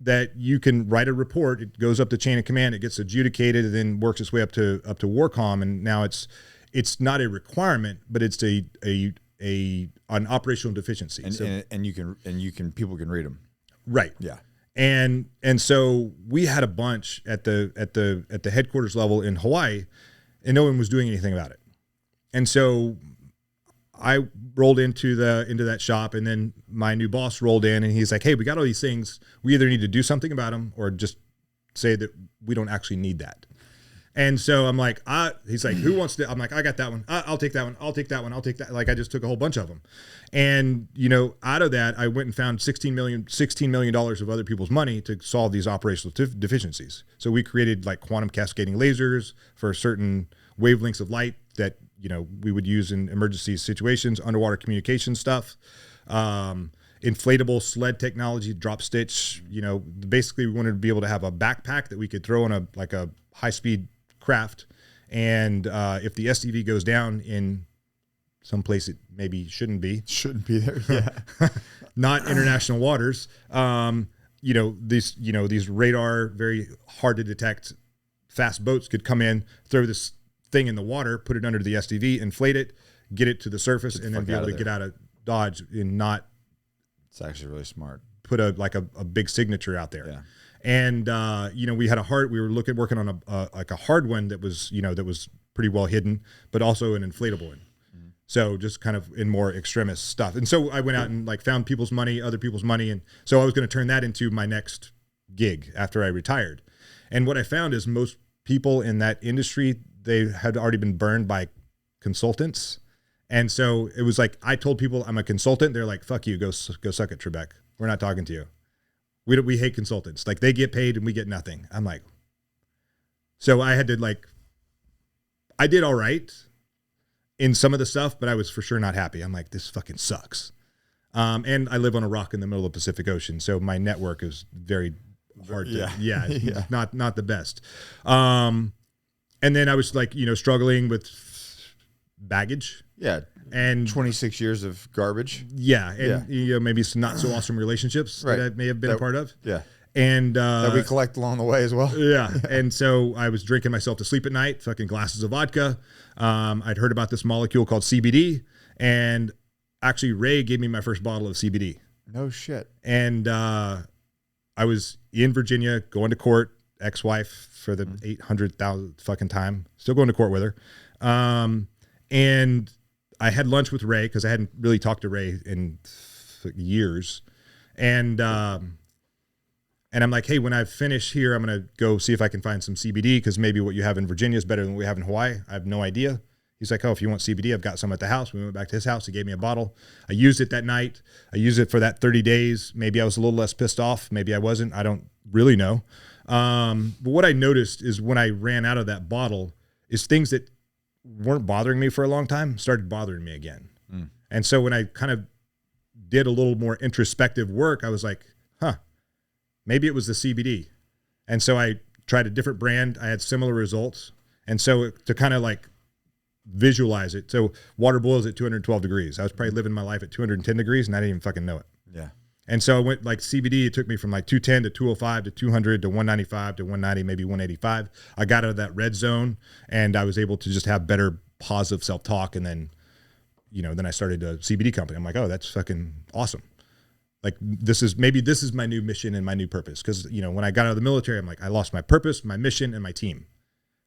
that you can write a report. It goes up the chain of command. It gets adjudicated, and then works its way up to WARCOM. And now it's not a requirement, but it's an operational deficiency. And people can read them. Right. Yeah. And so we had a bunch at the headquarters level in Hawaii, and no one was doing anything about it. And so I rolled into that shop, and then my new boss rolled in, and he's like, "Hey, we got all these things. We either need to do something about them or just say that we don't actually need that." And so I'm like, he's like, "Who wants to?" I'm like, "I got that one. I'll take that one. I'll take that one. I'll take that." Like I just took a whole bunch of them. And, out of that, I went and found $16 million of other people's money to solve these operational deficiencies. So we created like quantum cascading lasers for certain wavelengths of light that, we would use in emergency situations, underwater communication stuff, inflatable sled technology, drop stitch. Basically we wanted to be able to have a backpack that we could throw on a high-speed craft, and if the SDV goes down in some place it maybe shouldn't be there, yeah, not international waters, these radar, very hard to detect fast boats could come in, throw this thing in the water, put it under the SDV, inflate it, get it to the surface, and then be able to get out of Dodge and not. It's actually really smart. Put a big signature out there. Yeah. And we had we were working on a hard one that was pretty well hidden, but also an inflatable one. Mm-hmm. So just kind of in more extremist stuff. And so I went out and found people's money, other people's money, and so I was going to turn that into my next gig after I retired. And what I found is most people in that industry, they had already been burned by consultants. And so it was like, I told people I'm a consultant. They're like, "Fuck you, go suck it, Trebek. We're not talking to you. We hate consultants. Like, they get paid and we get nothing." I'm like, so I had to I did all right in some of the stuff, but I was for sure not happy. I'm like, this fucking sucks. And I live on a rock in the middle of the Pacific Ocean. So my network is very hard to, not the best. And then I was struggling with baggage. Yeah. And 26 years of garbage. Yeah. And you know, maybe some not so awesome relationships that I may have been a part of. Yeah. And that we collect along the way as well. Yeah. And so I was drinking myself to sleep at night, fucking glasses of vodka. I'd heard about this molecule called CBD, and actually Ray gave me my first bottle of CBD. No shit. And I was in Virginia going to court, ex-wife for the 800,000th fucking time, still going to court with her. And I had lunch with Ray because I hadn't really talked to Ray in years. And I'm like, hey, when I finish here, I'm going to go see if I can find some CBD because maybe what you have in Virginia is better than what we have in Hawaii. I have no idea. He's like, oh, if you want CBD, I've got some at the house. We went back to his house. He gave me a bottle. I used it that night. I used it for that 30 days. Maybe I was a little less pissed off. Maybe I wasn't. I don't really know. But what I noticed is when I ran out of that bottle is things that weren't bothering me for a long time started bothering me again. And so when I kind of did a little more introspective work, I was like, maybe it was the CBD. And so I tried a different brand. I had similar results. And so to kind of like visualize it. So water boils at 212 degrees. I was probably living my life at 210 degrees and I didn't even fucking know it. Yeah. And so I went like CBD. It took me from like 210 to 205 to 200 to 195 to 190, maybe 185. I got out of that red zone and I was able to just have better positive self-talk. And then, you know, then I started a CBD company. I'm like, oh, that's fucking awesome. Like this is my new mission and my new purpose. Cause you know, when I got out of the military, I'm like, I lost my purpose, my mission and my team.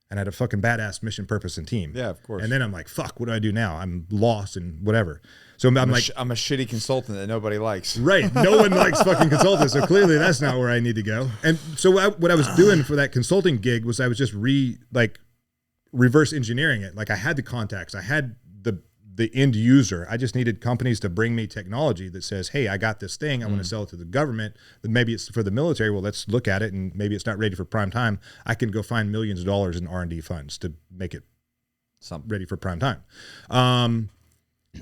And I had a fucking badass mission, purpose, and team. Yeah, of course. And then I'm like, fuck, what do I do now? I'm lost and whatever. So I'm like, I'm a shitty consultant that nobody likes. Right. No one likes fucking consultants. So clearly that's not where I need to go. And so what I was doing for that consulting gig was I was just reverse engineering it. Like I had the contacts, I had the end user. I just needed companies to bring me technology that says, hey, I got this thing. I want to sell it to the government. But maybe it's for the military. Well, let's look at it. And maybe it's not ready for prime time. I can go find millions of dollars in R&D funds to make it ready for prime time.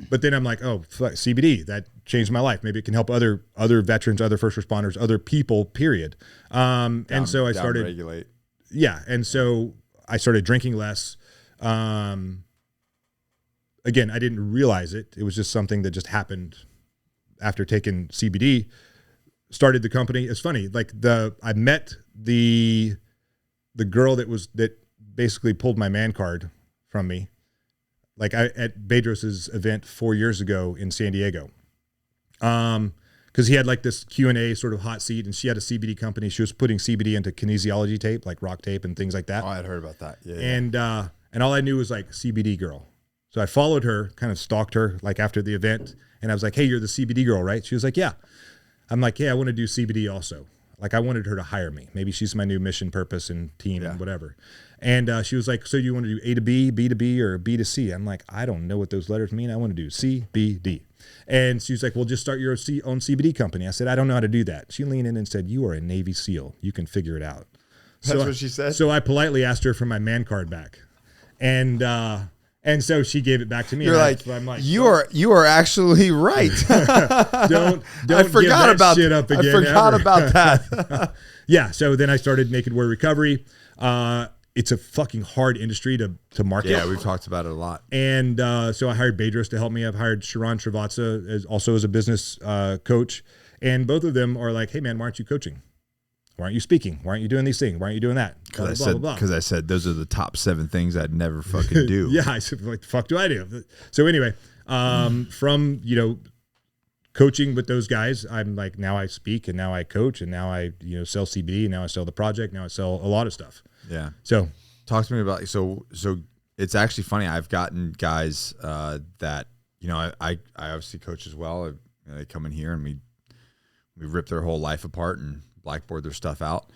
But then I'm like, oh, fuck, CBD, that changed my life. Maybe it can help other veterans, other first responders, other people, period. And so I started regulate. Yeah. And so I started drinking less. Again, I didn't realize it. It was just something that just happened after taking CBD. Started the company. It's funny. Like I met the girl that basically pulled my man card from me. Like at Bedros's event 4 years ago in San Diego. Because he had like this Q&A sort of hot seat, and she had a CBD company. She was putting CBD into kinesiology tape, like rock tape and things like that. Oh, I had heard about that. Yeah. And all I knew was like CBD girl. So I followed her, kind of stalked her like after the event. And I was like, hey, you're the CBD girl, right? She was like, yeah. I'm like, yeah, I want to do CBD also. Like I wanted her to hire me. Maybe she's my new mission, purpose, and team and whatever. And she was like, so you want to do A to B, B to B, or B to C? I'm like, I don't know what those letters mean. I want to do C, B, D. And she was like, well, just start your own CBD company. I said, I don't know how to do that. She leaned in and said, you are a Navy SEAL. You can figure it out. That's what she said? So I politely asked her for my man card back. And so she gave it back to me. You're like, I'm like, you are actually right. don't I forgot give that about shit up again. I forgot about that. Yeah. So then I started Naked Warrior Recovery. It's a fucking hard industry to market. Yeah, we've talked about it a lot. And so I hired Bedros to help me. I've hired Sharon Srivatsa also as a business coach. And both of them are like, hey man, why aren't you coaching? Why aren't you speaking? Why aren't you doing these things? Why aren't you doing that? Because I said those are the top 7 things I'd never fucking do. Yeah, I said, what the fuck do I do? So anyway, from coaching with those guys, I'm like, now I speak and now I coach and now I sell CBD and now I sell the project. Now I sell a lot of stuff. Yeah. So talk to me about so it's actually funny. I've gotten guys that I obviously coach as well. They come in here and we rip their whole life apart and blackboard their stuff out.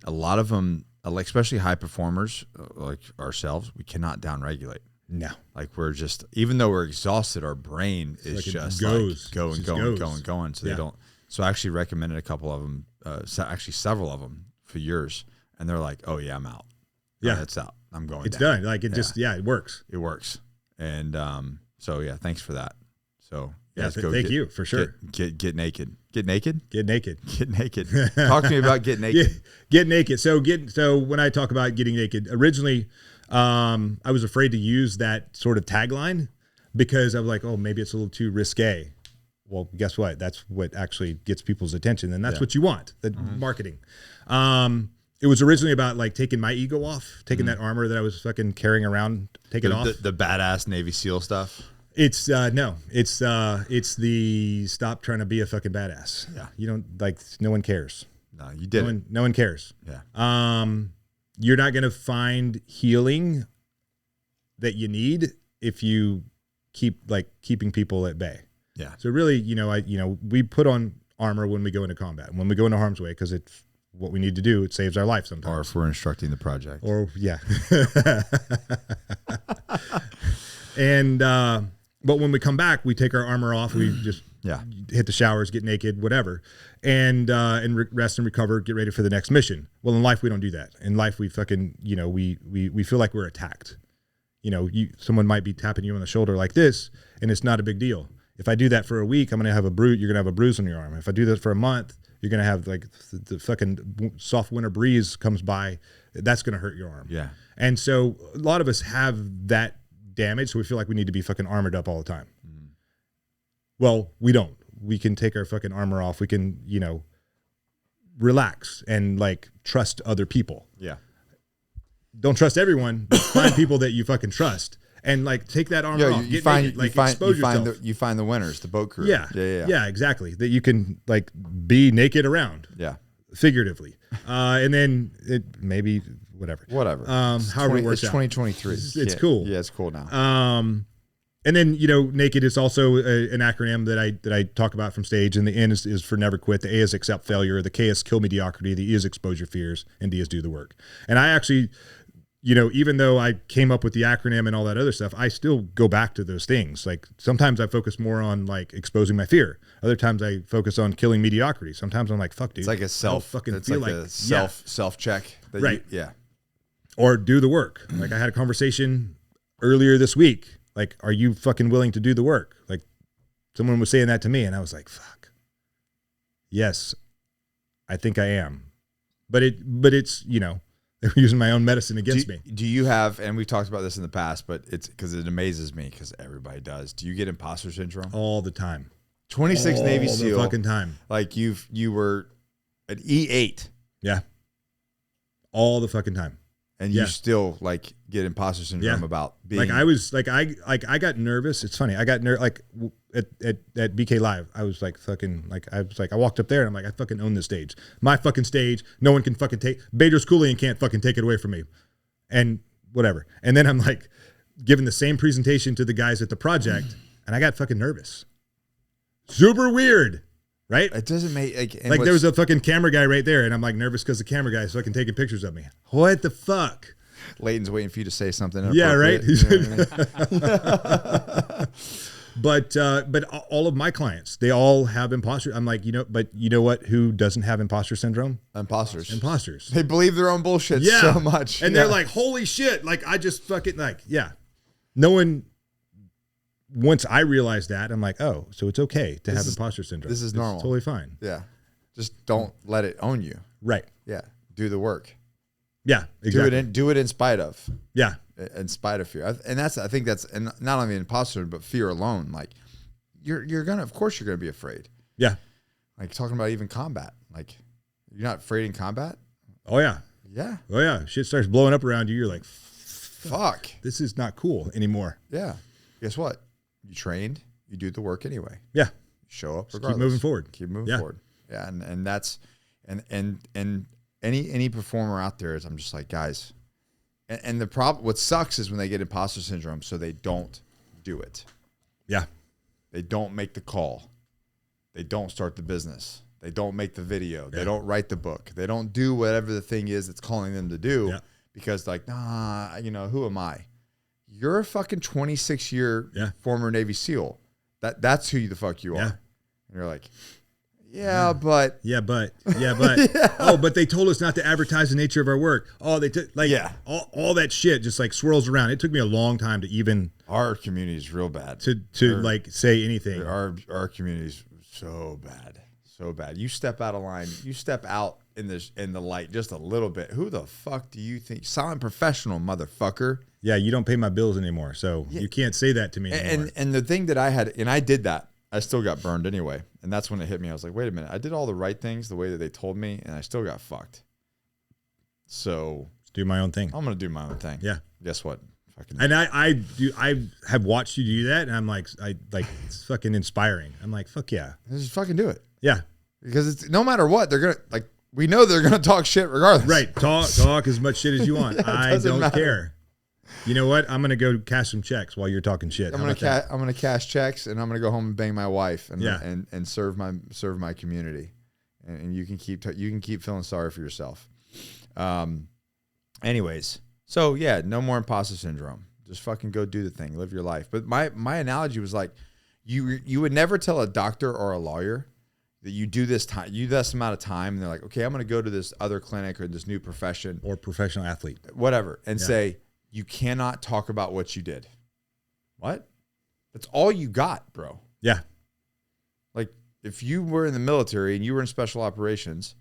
A lot of them, like especially high performers like ourselves, we cannot downregulate. No, like we're just, even though we're exhausted, our brain is like just goes. Like going. So they don't. So I actually recommended a couple of them, actually several of them for years, and they're like, "Oh yeah, I'm out. Yeah, it's out. I'm going. It's down. done. Like it just it works. It works. And so yeah, thanks for that. So yeah, thank you for sure. Get naked. Get naked? Get naked. Get naked. Talk to me about getting naked. Get naked. So when I talk about getting naked, originally I was afraid to use that sort of tagline because I was like, oh, maybe it's a little too risque. Well, guess what? That's what actually gets people's attention, and that's what you want. The marketing. It was originally about like taking my ego off, taking that armor that I was fucking carrying around, take it off. The badass Navy SEAL stuff. It's no, it's the stop trying to be a fucking badass. Yeah, you don't like. No one cares. No, you didn't. No one cares. Yeah. You're not gonna find healing that you need if you keeping people at bay. Yeah. So really, we put on armor when we go into combat, when we go into harm's way, because it's what we need to do. It saves our life sometimes. Or if we're instructing the project. Or yeah. And but when we come back, we take our armor off. We just hit the showers, get naked, whatever, and rest and recover, get ready for the next mission. Well, in life, we don't do that. In life, we fucking we feel like we're attacked. Someone might be tapping you on the shoulder like this, and it's not a big deal. If I do that for a week, I'm gonna have a bruise. You're gonna have a bruise on your arm. If I do that for a month, you're gonna have like the fucking soft winter breeze comes by. That's gonna hurt your arm. Yeah. And so a lot of us have that damage, so we feel like we need to be fucking armored up all the time. Well, we don't. We can take our fucking armor off. We can, relax and like trust other people. Yeah. Don't trust everyone, but find people that you fucking trust. And like take that armor off. You find the winners, the boat crew. Yeah, exactly. That you can like be naked around. Yeah, figuratively. And then it maybe whatever. However it works it's 2023. It's cool. Yeah, it's cool now. And then naked is also an acronym that I talk about from stage. And the N is for never quit. The A is accept failure. The K is kill mediocrity. The E is expose your fears. And D is do the work. And I actually, even though I came up with the acronym and all that other stuff, I still go back to those things. Like sometimes I focus more on like exposing my fear. Other times I focus on killing mediocrity. Sometimes I'm like, fuck, dude. It's like a self check. Right. Yeah. Or do the work. Like I had a conversation earlier this week. Like, are you fucking willing to do the work? Like someone was saying that to me and I was like, fuck. Yes, I think I am. But it's, they're using my own medicine against me. Do you have, and we've talked about this in the past, but it's because it amazes me because everybody does. Do you get imposter syndrome? All the time. 26 Navy SEAL. All the fucking time. Like you were at E8. Yeah. All the fucking time. And you still like get imposter syndrome about being like I was like I got nervous. It's funny. I got like at BK Live. I was like fucking like I walked up there and I'm like I fucking own this stage. My fucking stage. No one can fucking take Badros Koulian can't fucking take it away from me. And whatever. And then I'm like giving the same presentation to the guys at the project and I got fucking nervous. Super weird. Right? It doesn't make like there was a fucking camera guy right there, and I'm like nervous because the camera guy is fucking taking pictures of me. What the fuck? Leighton's waiting for you to say something. Yeah, right. You know what I mean? But all of my clients, they all have imposter. I'm like, but you know what? Who doesn't have imposter syndrome? Imposters. They believe their own bullshit so much, and they're like, holy shit! Like I just fucking no one. Once I realized that, I'm like, oh, so it's okay to have imposter syndrome. This is normal. It's totally fine. Yeah. Just don't let it own you. Right. Yeah. Do the work. Yeah, exactly. Do it in spite of. Yeah. In spite of fear. And I think that's and not only imposter, but fear alone. Like of course you're gonna be afraid. Yeah. Like talking about even combat. Like you're not afraid in combat? Oh yeah. Yeah. Oh yeah. Shit starts blowing up around you. You're like, fuck. This is not cool anymore. Yeah. Guess what? You trained, you do the work anyway. Yeah. Show up regardless. Keep moving forward. Keep moving forward. Yeah. And that's and any performer out there is I'm just like, guys. And the problem what sucks is when they get imposter syndrome, so they don't do it. Yeah. They don't make the call. They don't start the business. They don't make the video. They don't write the book. They don't do whatever the thing is that's calling them to do because like, nah, who am I? You're a fucking 26-year former Navy SEAL. That's who the fuck you are. And you're like, but. Oh, but they told us not to advertise the nature of our work. Oh, they took all that shit just like swirls around. It took me a long time to even. Our community is real bad. To say anything. Our community is so bad. So bad. You step out of line. You step out in the light just a little bit. Who the fuck do you think? Silent professional, motherfucker. Yeah, you don't pay my bills anymore, so you can't say that to me anymore. And the thing that I had, and I did that, I still got burned anyway. And that's when it hit me. I was like, wait a minute, I did all the right things the way that they told me, and I still got fucked. So Let's do my own thing. I'm gonna do my own thing. Yeah. Guess what? Fucking And I have watched you do that, and I'm like, it's fucking inspiring. I'm like, fuck yeah. just fucking do it. Yeah. Because it's no matter what, they're gonna we know they're gonna talk shit regardless. Right. Talk as much shit as you want. I don't care. You know what? I'm gonna go cash some checks while you're talking shit. I'm gonna cash checks, and I'm gonna go home and bang my wife and Yeah. and serve my community, and you can keep feeling sorry for yourself. Anyways, so yeah, no more imposter syndrome. Just fucking go do the thing, live your life. But my analogy was like, you would never tell a doctor or a lawyer that you do this amount of time, and they're like, okay, I'm gonna go to this other clinic or this new profession or professional athlete, whatever, and say you cannot talk about what you did. What? That's all you got, bro. Yeah. Like if you were in the military and you were in special operations,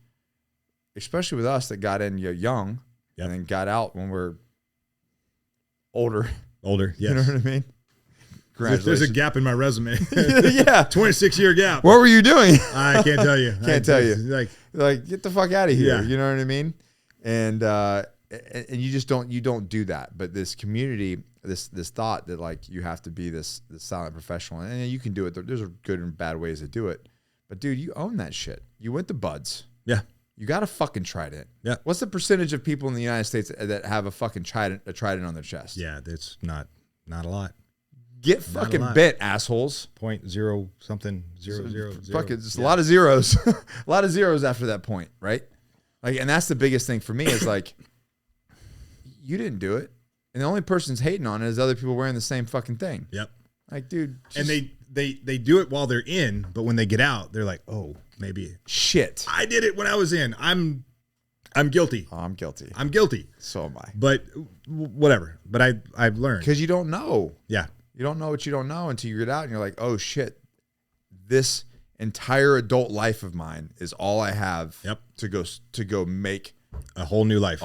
especially with us that got in young and then got out when we're older. Yes. You know what I mean? There's a gap in my resume. Yeah. 26-year gap. What were you doing? I can't tell you. Can't tell you. Like get the fuck out of here. Yeah. You know what I mean? And you just don't do that. But this community, this thought that like you have to be this silent professional, and you can do it. There's good and bad ways to do it. But dude, you own that shit. You went to Buds. Yeah. You got a fucking trident. Yeah. What's the percentage of people in the United States that have a fucking trident on their chest? Yeah, that's not a lot. Get fucking bent, assholes. 0.0 something 000. Fuck it, just a lot of zeros. A lot of zeros after that point, right? Like, and that's the biggest thing for me is like, you didn't do it, and the only person's hating on it is other people wearing the same fucking thing. Yep. Like, dude, and they do it while they're in, but when they get out, they're like, oh, maybe shit. I did it when I was in. I'm guilty. Oh, I'm guilty. I'm guilty. So am I. But whatever. But I've learned because you don't know. Yeah. You don't know what you don't know until you get out and you're like, oh shit, this entire adult life of mine is all I have to go make a whole new life.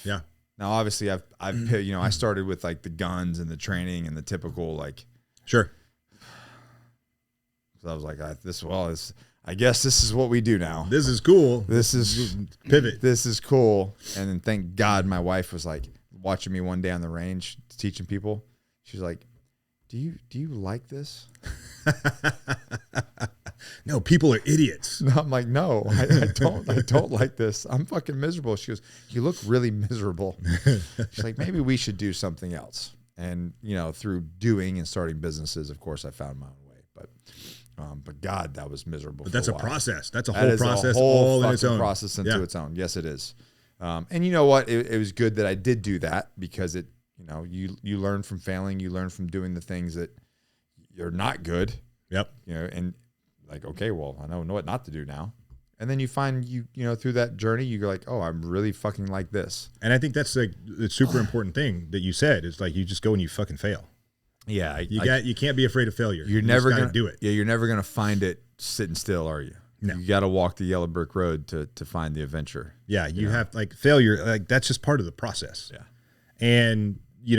Yeah. Now, obviously I've I started with like the guns and the training and the typical like. Sure. So I was like, I guess this is what we do now. This is cool. This is pivot. This is cool. And then thank God my wife was like watching me one day on the range teaching people. She's like, Do you like this? No, people are idiots. No, I'm like, no, I don't like this. I'm fucking miserable. She goes, you look really miserable. She's like, maybe we should do something else. And through doing and starting businesses, of course, I found my own way. But God, that was miserable. But that's a process. That's a that whole is process, a whole all in its own process into its own. Yes, it is. And you know what? It was good that I did do that because it. You learn from failing. You learn from doing the things that you're not good. Yep. And like, okay, well, I know what not to do now. And then you find through that journey, you're like, oh, I'm really fucking like this. And I think that's like the super important thing that you said is like you just go and you fucking fail. Yeah, you can't be afraid of failure. You're never gonna do it. Yeah, you're never gonna find it sitting still, are you? No. You got to walk the yellow brick road to find the adventure. Yeah, you have like failure. Like that's just part of the process. Yeah, and you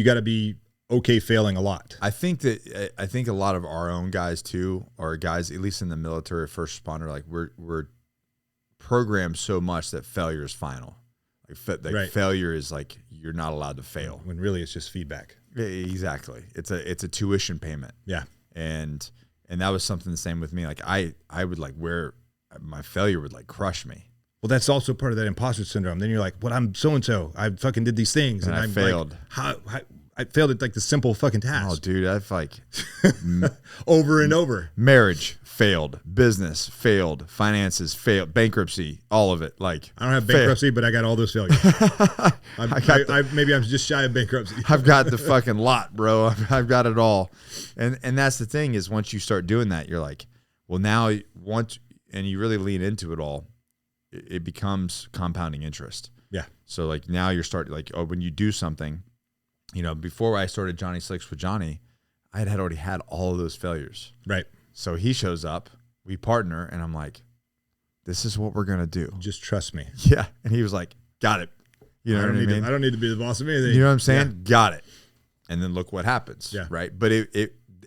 got to be okay failing a lot. I think a lot of our own guys too, or guys at least in the military, first responder, like we're programmed so much that failure is final. Like failure is like you're not allowed to fail. When really it's just feedback. Yeah, exactly. It's a tuition payment. Yeah, and that was something the same with me. Like I would like where my failure would like crush me. Well, that's also part of that imposter syndrome. Then you're like, "What? I'm so and so. I fucking did these things, and I failed. Like, how I failed at like the simple fucking task." Oh, dude, I've like over and over. Marriage failed, business failed, finances failed, bankruptcy, all of it. Like I don't have bankruptcy, but I got all those failures. Maybe I'm just shy of bankruptcy. I've got the fucking lot, bro. I've got it all, and that's the thing is once you start doing that, you're like, well, now and you really lean into it all. It becomes compounding interest. Yeah. So like now you're starting like, oh, when you do something, before I started Johnny Slicks with Johnny, I had already had all of those failures. Right. So he shows up, we partner, and I'm like, this is what we're going to do. Just trust me. Yeah. And he was like, got it. You know what I mean? I don't need to be the boss of anything. You know what I'm saying? Yeah. Got it. And then look what happens. Yeah. Right. But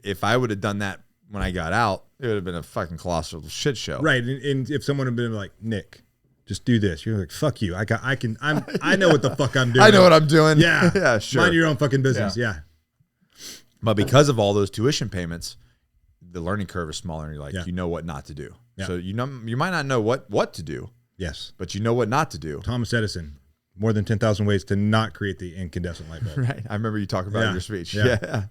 if I would have done that when I got out, it would have been a fucking colossal shit show. Right. And if someone had been like, Nick, just do this. You're like, fuck you. I know what the fuck I'm doing. I know what I'm doing. Yeah. Yeah, sure. Mind your own fucking business. Yeah. But because of all those tuition payments, the learning curve is smaller, and you're like, you know what not to do. Yeah. So you might not know what to do. Yes. But you know what not to do. Thomas Edison, more than 10,000 ways to not create the incandescent light bulb. Right. I remember you talking about it in your speech. Yeah. Yeah.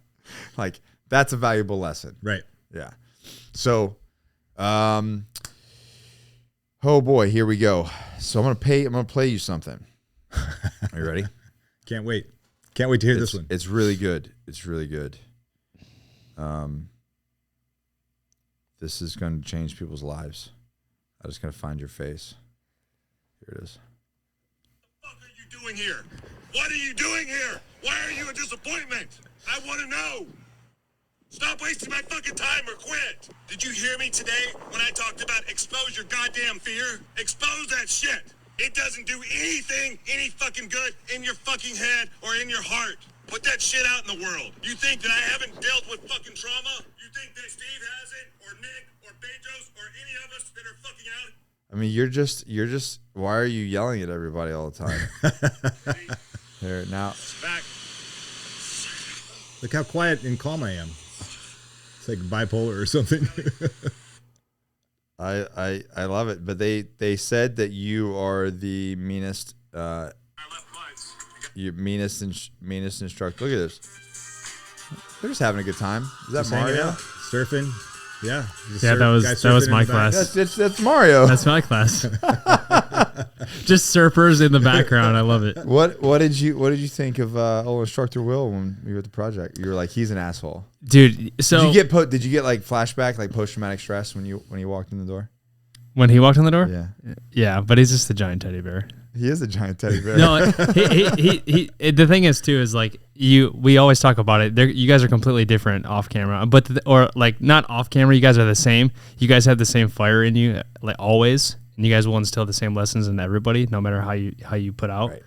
Like, that's a valuable lesson. Right. Yeah. So, oh boy, here we go. So I'm gonna play you something. Are you ready? Can't wait. Can't wait to hear this one. It's really good. It's really good. This is going to change people's lives. I just gotta find your face. Here it is. What the fuck are you doing here? What are you doing here? Why are you a disappointment? I want to know. Stop wasting my fucking time or quit. Did you hear me today when I talked about expose your goddamn fear? Expose that shit. It doesn't do anything, any fucking good in your fucking head or in your heart. Put that shit out in the world. You think that I haven't dealt with fucking trauma? You think that Steve hasn't, or Nick, or Bezos, or any of us that are fucking out? I mean, you're just. Why are you yelling at everybody all the time? There now. Back. Look how quiet and calm I am. It's like bipolar or something. I love it, but they said that you are the meanest. Your meanest instructor. Look at this. They're just having a good time. Is that Just hanging Mario? out, surfing. Yeah. Yeah, that was my class. That's Mario. That's my class. Just surfers in the background. I love it. What did you think of old instructor Will when you were at the project? You were like, he's an asshole, Dude. So did you get like flashback, like post traumatic stress when you walked in the door? when he walked in the door, Yeah, but he's just a giant teddy bear. he is a giant teddy bear. No, he the thing is too is like we always talk about it. You guys are completely different off camera, but or like not off camera. You guys are the same. You guys have the same fire in you, like always, and you guys will instill the same lessons in everybody, no matter how you put out. Right.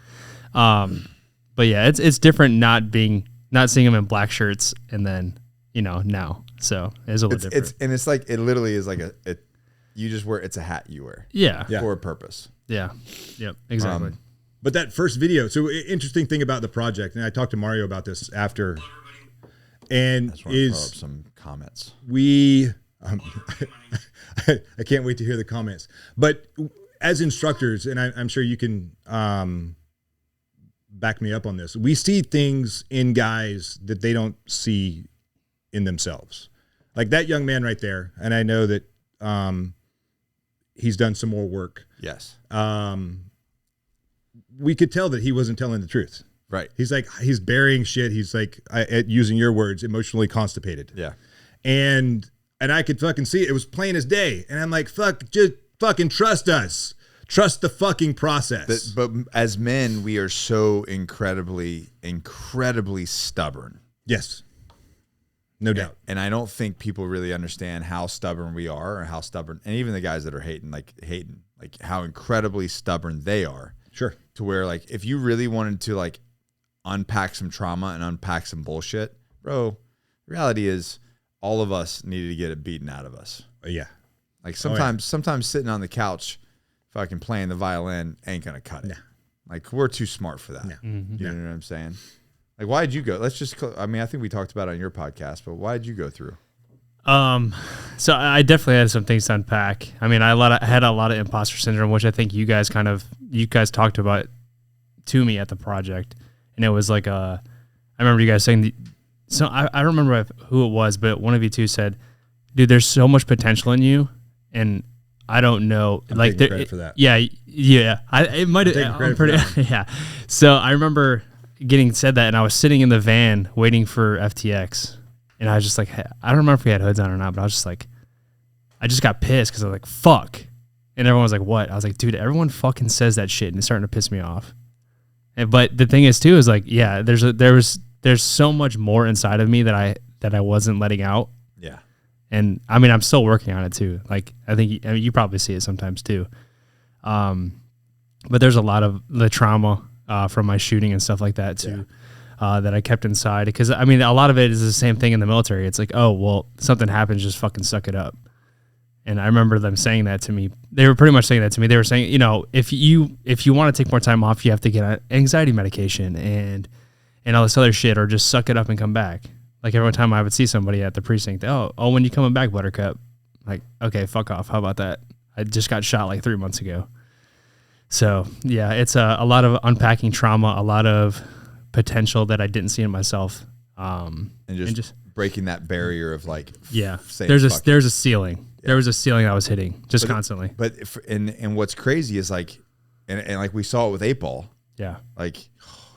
But yeah, it's different not seeing them in black shirts and then now. So it's a little different. It's like it literally is like you just wear it's a hat you wear. Yeah. For a purpose. Yeah. Yep. Exactly. But that first video, so interesting thing about the project, and I talked to Mario about this after, and I just want to throw up some comments. I can't wait to hear the comments. But as instructors, and I'm sure you can back me up on this, we see things in guys that they don't see in themselves. Like that young man right there, and I know that he's done some more work. Yes. We could tell that he wasn't telling the truth. Right. He's burying shit. He's like, using your words, emotionally constipated. Yeah. And I could fucking see it. It was plain as day. And I'm like, just fucking trust us. Trust the fucking process. But as men, we are so incredibly stubborn. Yes. No doubt. And I don't think people really understand how stubborn we are, or how stubborn, and even the guys that are hating, like how incredibly stubborn they are. Sure. To where like if you really wanted to like unpack some trauma and unpack some bullshit, bro, the reality is all of us needed to get it beaten out of us. Yeah. Like sometimes sitting on the couch fucking playing the violin ain't gonna cut it. Nah. Like we're too smart for that. No. Mm-hmm. You know what I'm saying? Like why did you go? Let's just I mean, I think we talked about it on your podcast, but why did you go through? So I definitely had some things to unpack. I mean, I had a lot of imposter syndrome, which I think you guys talked about to me at the project. And it was like, I remember you guys saying, so I don't remember who it was, but one of you two said, dude, there's so much potential in you. And I don't know, I'm like taking credit for that. Yeah. It might have, yeah. So I remember getting said that, and I was sitting in the van waiting for FTX. And I was just like, hey, I don't remember if we had hoods on or not, but I was just like, I just got pissed because I was like, fuck. And everyone was like, what? I was like, dude, everyone fucking says that shit and it's starting to piss me off. But the thing is too, is like, yeah, there's so much more inside of me that I wasn't letting out. Yeah. And I mean, I'm still working on it too. Like, I think you probably see it sometimes too. But there's a lot of the trauma from my shooting and stuff like that too, that I kept inside. Because I mean, a lot of it is the same thing in the military. It's like, oh, well, something happens, just fucking suck it up. And I remember them saying that to me. They were pretty much saying that to me. They were saying, you know, if you want to take more time off, you have to get anxiety medication and all this other shit, or just suck it up and come back. Like every time I would see somebody at the precinct, oh, when you coming back, Buttercup? Like, okay, fuck off. How about that? I just got shot like 3 months ago. So yeah, it's a lot of unpacking trauma, a lot of potential that I didn't see in myself. And just breaking that barrier of like, there's a ceiling. Yeah. There was a ceiling I was hitting constantly. And what's crazy is like, and like we saw it with 8-Ball. Yeah. Like,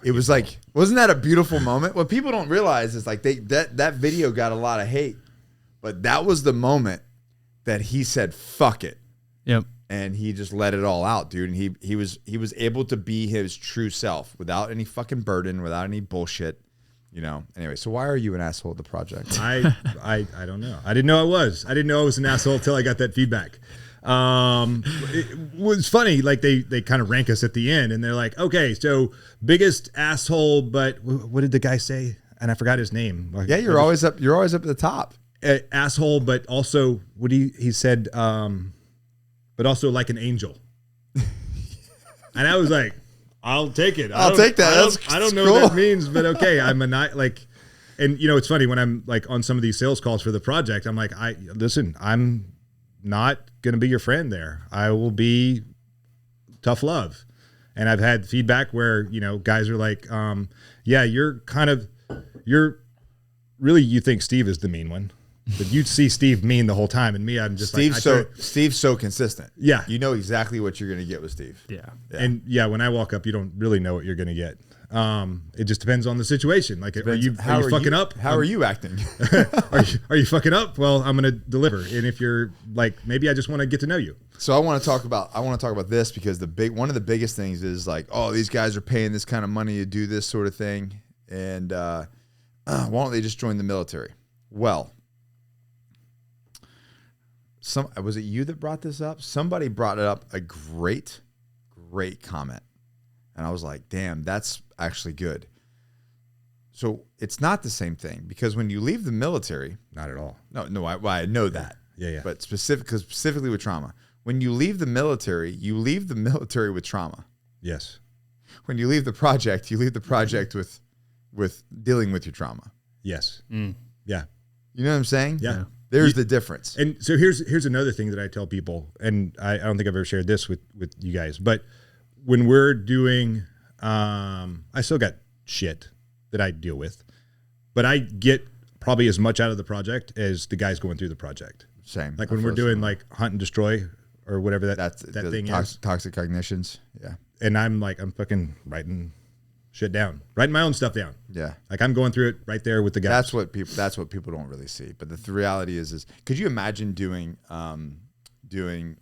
it was like, wasn't that a beautiful moment? What people don't realize is like that video got a lot of hate, but that was the moment that he said, fuck it. Yep. And he just let it all out, dude. And he was able to be his true self without any fucking burden, without any bullshit, you know. Anyway, so why are you an asshole at the project? I don't know. I didn't know I was. I didn't know I was an asshole until I got that feedback. It was funny, like they kind of rank us at the end, and they're like, okay, so biggest asshole, but what did the guy say? And I forgot his name. Yeah, you're always up at the top. Asshole, but also what he said, but also like an angel. And I was like, I'll take it. I'll take that. I don't know what that means, but okay. I'm and you know, it's funny when I'm like on some of these sales calls for the project, I'm like, I'm not going to be your friend there. I will be tough love. And I've had feedback where, you know, guys are like, yeah, you think Steve is the mean one, but you'd see Steve mean the whole time. And me, I'm just Steve's so consistent. Yeah. You know exactly what you're going to get with Steve. Yeah. And yeah, when I walk up, you don't really know what you're going to get. It just depends on the situation. Like, are you fucking up? How are you acting? Are you fucking up? Well, I'm going to deliver. And if you're like, maybe I just want to get to know you. So I want to talk about this because one of the biggest things is like, oh, these guys are paying this kind of money to do this sort of thing. And why don't they just join the military? Well, was it you that brought this up? Somebody brought it up, a great comment. And I was like, damn, that's actually good. So it's not the same thing, because when you leave the military, not at all. No, I know that. Yeah. But specifically with trauma, when you leave the military with trauma. Yes. When you leave the project, with dealing with your trauma. Yes. Mm. Yeah. You know what I'm saying? Yeah. There's the difference. And so here's another thing that I tell people, and I don't think I've ever shared this with you guys, but when we're doing, I still got shit that I deal with, but I get probably as much out of the project as the guys going through the project. Same. Like when we're doing like hunt and destroy or whatever that thing is. Toxic cognitions. Yeah. And I'm fucking writing shit down, writing my own stuff down. Yeah. Like I'm going through it right there with the guys. That's what people don't really see. But the reality is could you imagine doing hunt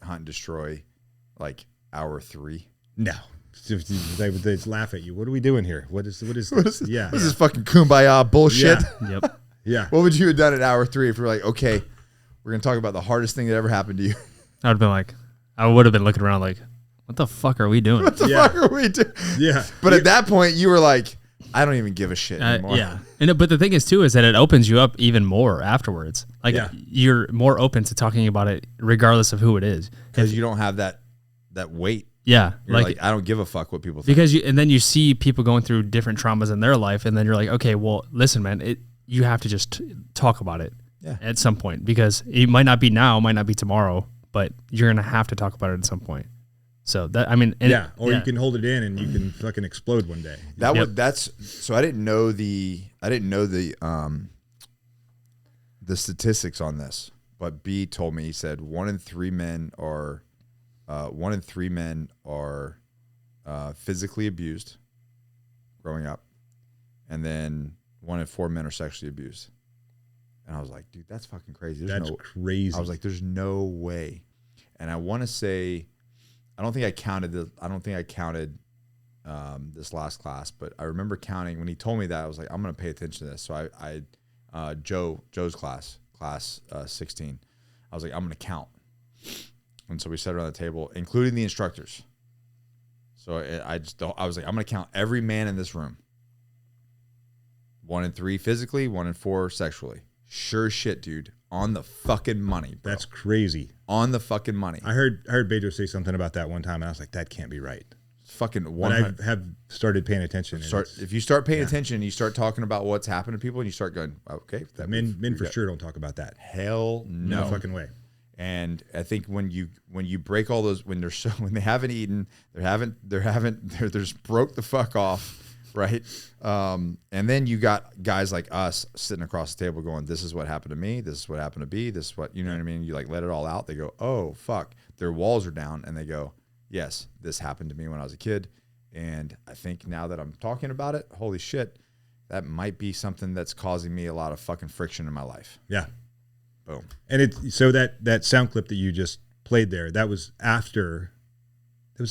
and destroy like hour 3? No. They laugh at you. What are we doing here? What is this? Yeah. This is fucking kumbaya bullshit. Yeah. Yep. Yeah. What would you have done at hour 3 if we were like, okay, we're going to talk about the hardest thing that ever happened to you? I would have been looking around like, what the fuck are we doing? What the fuck are we doing? Yeah. But at that point, you were like, I don't even give a shit anymore. Yeah. But the thing is, too, is that it opens you up even more afterwards. Like, you're more open to talking about it regardless of who it is. Because you don't have that weight. Yeah. You're like, I don't give a fuck what people think. Because then you see people going through different traumas in their life, and then you're like, okay, well, listen, man, you have to just talk about it at some point, because it might not be now, might not be tomorrow, but you're going to have to talk about it at some point. So that, I mean, you can hold it in and you can fucking explode one day. So I didn't know the statistics on this, but B told me, he said 1 in 3 men are physically abused growing up, and then 1 in 4 men are sexually abused. And I was like, dude, that's fucking crazy. That's crazy. I was like, there's no way. And I want to say, I don't think I counted this last class, but I remember counting when he told me that. I was like, I'm going to pay attention to this. So I Joe's class class 16. I was like, I'm going to count. And so we sat around the table, including the instructors. So I was like, I'm going to count every man in this room. 1 in 3 physically, 1 in 4 sexually. Sure shit, dude. On the fucking money, bro. That's crazy. On the fucking money. I heard Bejo say something about that one time, and I was like, that can't be right. Fucking 100. But I have started paying attention. If you start paying attention, you start talking about what's happened to people, and you start going, okay. Men for sure don't talk about that. Hell no. No fucking way. And I think when you break all those, when they haven't eaten, they're just broke the fuck off, right? And then you got guys like us sitting across the table going, this is what happened to me, this is what happened to B, this is what, you know what I mean? You like let it all out. They go, oh fuck, their walls are down, and they go, yes, this happened to me when I was a kid. And I think now that I'm talking about it, holy shit, that might be something that's causing me a lot of fucking friction in my life. Yeah. Boom. And so that sound clip that you just played there, that was the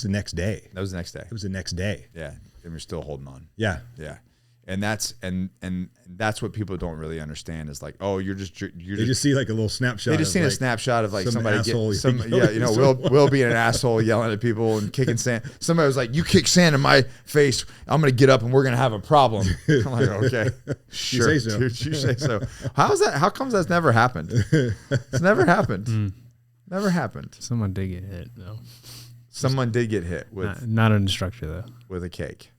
next day. That was the next day. It was the next day. Yeah. And we're still holding on. Yeah. Yeah. And that's what people don't really understand is like, oh, you're just they just see like a little snapshot. They just seen a snapshot of like somebody asshole Will being an asshole yelling at people and kicking sand. Somebody was like, you kick sand in my face, I'm gonna get up and we're gonna have a problem. I'm like, okay, sure, you say so. Dude, you say so. How comes that's never happened? It's never happened. Never happened. Someone did get hit though. Someone did get hit with not an instructor though. With a cake.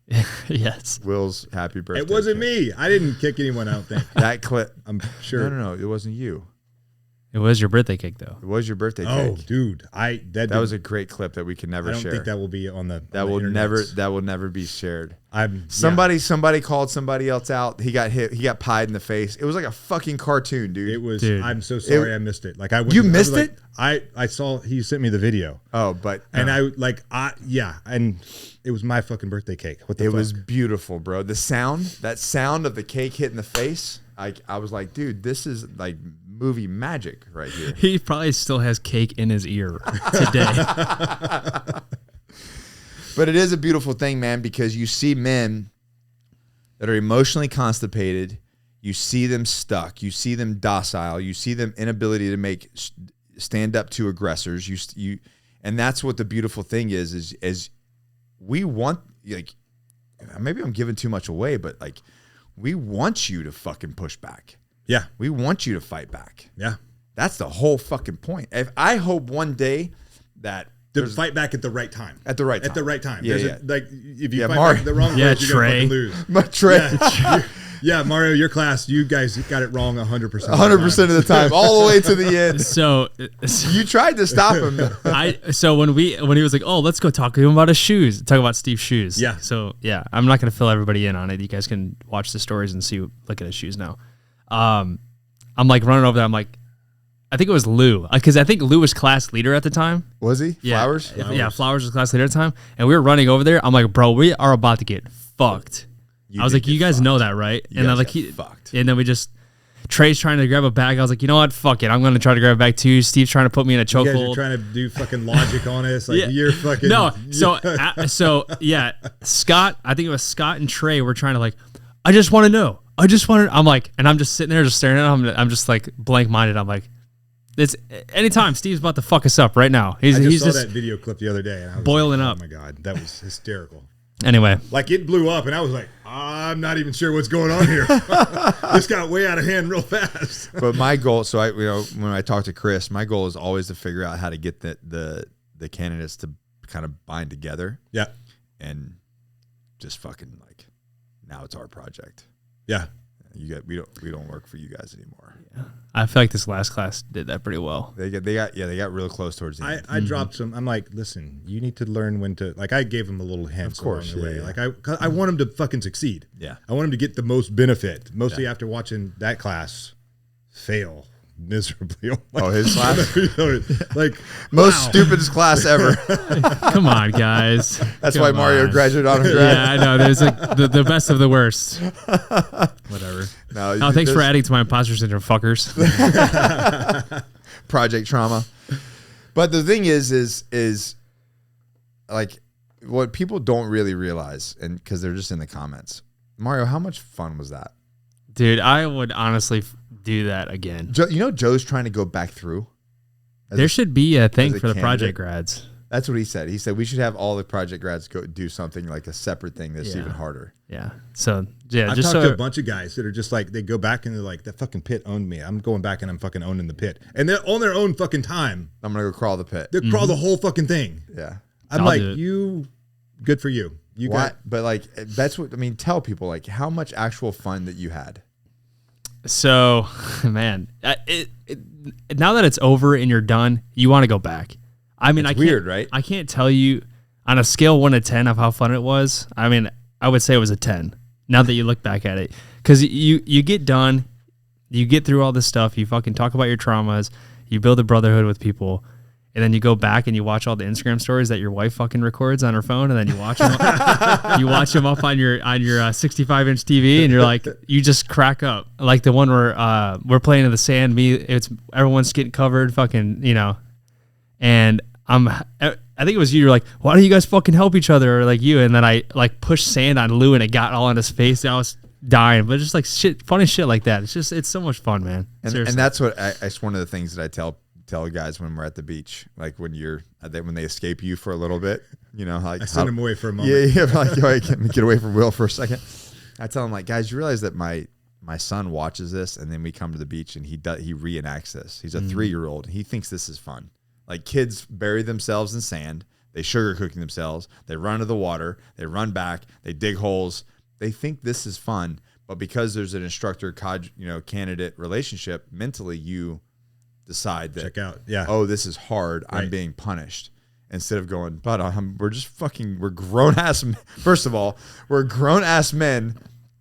Yes. Will's happy birthday. It wasn't cake. me. I didn't kick anyone, I don't think. That clip. I'm sure. No. It wasn't you. It was your birthday cake though. It was your birthday Oh, cake. dude. That was a great clip that we can never share. I don't think that will be on the That will never be shared. Somebody called somebody else out. He got hit. He got pied in the face. It was like a fucking cartoon, dude. It was. Dude. I'm so sorry I missed it. Like you missed it. I saw he sent me the video. Oh, but and and it was my fucking birthday cake. What the fuck? It was beautiful, bro. That sound of the cake hitting the face. I was like, dude, this is like movie magic right here. He probably still has cake in his ear today. But it is a beautiful thing, man, because you see men that are emotionally constipated. You see them stuck. You see them docile. You see them inability to stand up to aggressors. And that's what the beautiful thing is we want, like, maybe I'm giving too much away, but like, we want you to fucking push back. Yeah. We want you to fight back. Yeah. That's the whole fucking point. I hope one day that to fight back at the right time. At the right time. At the right time. Yeah. Like if you fight back at the wrong way, you're gonna fucking lose. Trey. Yeah, Mario, your class, you guys got it wrong 100%. 100% of the time, all the way to the end. So you tried to stop him. So when he was like, "Oh, let's go talk to him about his shoes," talk about Steve's shoes. Yeah. So yeah, I'm not gonna fill everybody in on it. You guys can watch the stories and look at his shoes now. I'm like running over there. I'm like, I think it was Lou, because I think Lou was class leader at the time. Was he? Yeah. Flowers? Yeah, Flowers was class leader at the time, and we were running over there. I'm like, bro, we are about to get fucked. I was like, you guys know that, right? And then like fucked. And then Trey's trying to grab a bag. I was like, you know what? Fuck it. I'm going to try to grab a bag too. Steve's trying to put me in a chokehold. You guys are trying to do fucking logic on us. Like you're fucking. No. So yeah, Scott, I think it was Scott and Trey were trying to like, I just want to know. I'm like, and I'm just sitting there just staring at him. I'm just like blank minded. I'm like, it's anytime Steve's about to fuck us up right now. I just saw that video clip the other day. And I was boiling like, up. Oh my God. That was hysterical. Anyway. Like it blew up and I was like, I'm not even sure what's going on here. This got way out of hand real fast. But my goal, when I talk to Chris, my goal is always to figure out how to get the candidates to kind of bind together. Yeah. And just fucking like, now it's our project. Yeah. We don't work for you guys anymore. Yeah. I feel like this last class did that pretty well. They got real close towards the end. I dropped some. I'm like, listen, you need to learn when to. Like, I gave them a little hint. Of course, along the way. Yeah. Like I want them to fucking succeed. Yeah, I want them to get the most benefit. Mostly after watching that class fail miserably. His class, like most stupidest class ever. Come on, guys. That's why Mario graduated on him. Yeah, I know. There's like the best of the worst. Whatever. No, thanks for adding to my imposter syndrome, fuckers. Project trauma. But the thing is like what people don't really realize, and because they're just in the comments. Mario, how much fun was that? Dude, I would honestly do that again. Joe's trying to go back through. There should be a thing for the candidate. project grads. That's what he said. He said we should have all the project grads go do something like a separate thing that's even harder. Yeah. So yeah, I've talked to a bunch of guys that are just like, they go back and they're like, that fucking pit owned me. I'm going back and I'm fucking owning the pit. And they're on their own fucking time. I'm gonna go crawl the pit. They crawl the whole fucking thing. Yeah. I'm like, you, good for you. You got. But like, that's what I mean. Tell people like how much actual fun that you had. So, man, now that it's over and you're done, you want to go back. I mean, It's weird, right? I can't tell you on a scale 1 to 10 of how fun it was. I mean, I would say it was a 10. Now that you look back at it, because you get done, you get through all this stuff, you fucking talk about your traumas, you build a brotherhood with people, and then you go back and you watch all the Instagram stories that your wife fucking records on her phone, and then you watch them, you watch them up on your 65-inch TV, and you're like, you just crack up. Like the one where we're playing in the sand, everyone's getting covered, fucking, and I think it was you. You're like, why don't you guys fucking help each other? Or like you, and then I like pushed sand on Lou, and it got all on his face. And I was dying, but just like funny shit like that. It's so much fun, man. And that's what it's one of the things that I tell guys when we're at the beach, like when they escape you for a little bit, like I send them away for a moment. Yeah, like get away from Will for a second. I tell them like, guys, you realize that my son watches this, and then we come to the beach and he reenacts this. He's a 3-year-old. He thinks this is fun. Like kids bury themselves in sand, they sugar cooking themselves, they run to the water, they run back, they dig holes. They think this is fun, but because there's an instructor candidate relationship, mentally you decide that, check out. Yeah. Oh, this is hard. Right. I'm being punished. Instead of going, but we're grown ass. First of all, we're grown ass men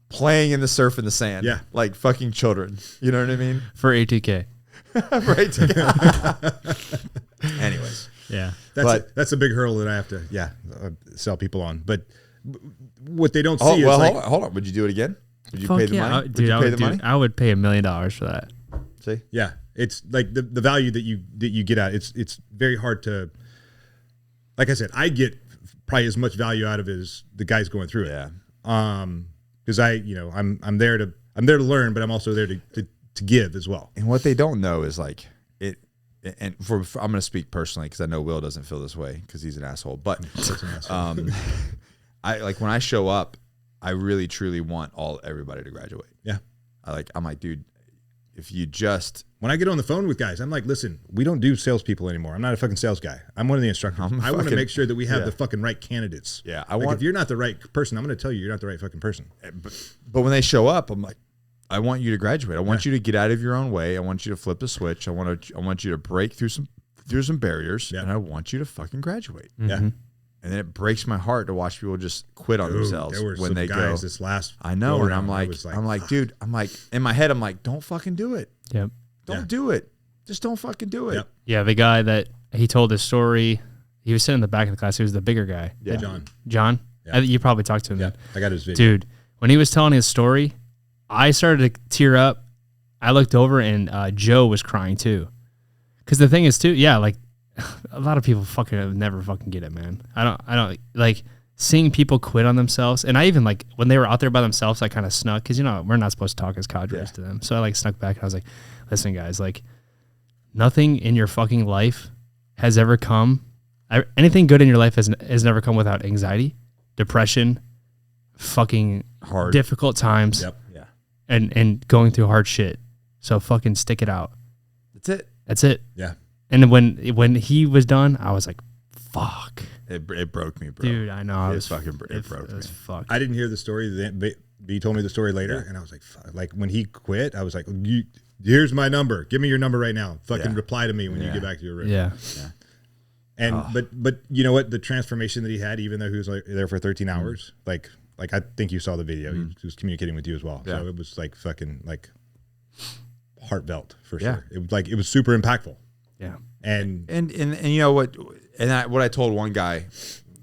playing in the surf in the sand. Yeah. Like fucking children. You know what I mean? For ATK. For ATK. Anyways. Yeah. That's a big hurdle that I have to, sell people on. But what they don't see is hold on. Would you do it again? Would you pay the money? Would you pay the money? I would pay $1 million for that. See? Yeah. It's like the value that you get out. It's very hard to, like I said, I get probably as much value out of it as the guys going through it. Yeah. Because I'm there to learn, but I'm also there to give as well. And what they don't know is like it. And I'm going to speak personally because I know Will doesn't feel this way because he's an asshole. But I like when I show up, I really truly want everybody to graduate. Yeah. I'm like, dude, if you just. When I get on the phone with guys, I'm like, listen, we don't do salespeople anymore. I'm not a fucking sales guy. I'm one of the instructors. I want to make sure that we have the fucking right candidates. Yeah. If you're not the right person, I'm going to tell you you're not the right fucking person. But when they show up, I'm like, I want you to graduate. I want you to get out of your own way. I want you to flip the switch. I want you to break through some barriers, and I want you to fucking graduate. Yeah. And then it breaks my heart to watch people just quit on themselves when they go. This last I know, and I'm like, dude, in my head, I'm like, don't fucking do it. Yep. Don't do it. Just don't fucking do it. Yep. Yeah, the guy that he told his story, he was sitting in the back of the class. He was the bigger guy. Yeah, John. Yeah. You probably talked to him. Yeah, then. I got his video. Dude, when he was telling his story, I started to tear up. I looked over and Joe was crying too. Because the thing is too, like a lot of people fucking never fucking get it, man. I don't like seeing people quit on themselves. And I even like when they were out there by themselves, I kind of snuck because we're not supposed to talk as cadres to them. So I like snuck back and I was like, listen guys, like nothing in your fucking life has ever come. Anything good in your life has never come without anxiety, depression, fucking hard, difficult times. Yep. Yeah. And going through hard shit. So fucking stick it out. That's it. Yeah. And when he was done, I was like, fuck. It broke me, bro. Dude, I know. It broke me. Fuck. I didn't hear the story. B told me the story later, and I was like, fuck. Like when he quit, I was like, here's my number. Give me your number right now. Fucking reply to me when you get back to your room. Yeah. And but you know what? The transformation that he had, even though he was like there for 13 hours, like I think you saw the video. He was communicating with you as well. Yeah. So it was like fucking like heartfelt for sure. It was super impactful. Yeah. And you know what? And what I told one guy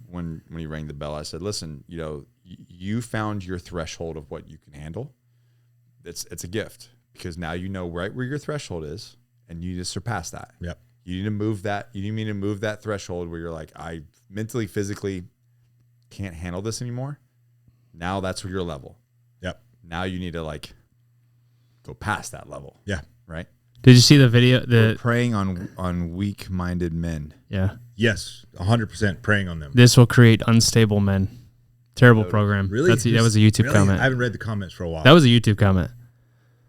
when he rang the bell, I said, listen, you found your threshold of what you can handle. It's a gift because now you know right where your threshold is, and you need to surpass that. Yep. You need to move that. You need to move that threshold where you're like, I mentally, physically can't handle this anymore. Now that's your level. Yep. Now you need to like go past that level. Yeah. Right. Did you see the video? We're preying on weak-minded men. Yeah. Yes, 100% preying on them. This will create unstable men. Terrible program. Really? That was a YouTube really? comment. I haven't read the comments for a while. That was a YouTube comment.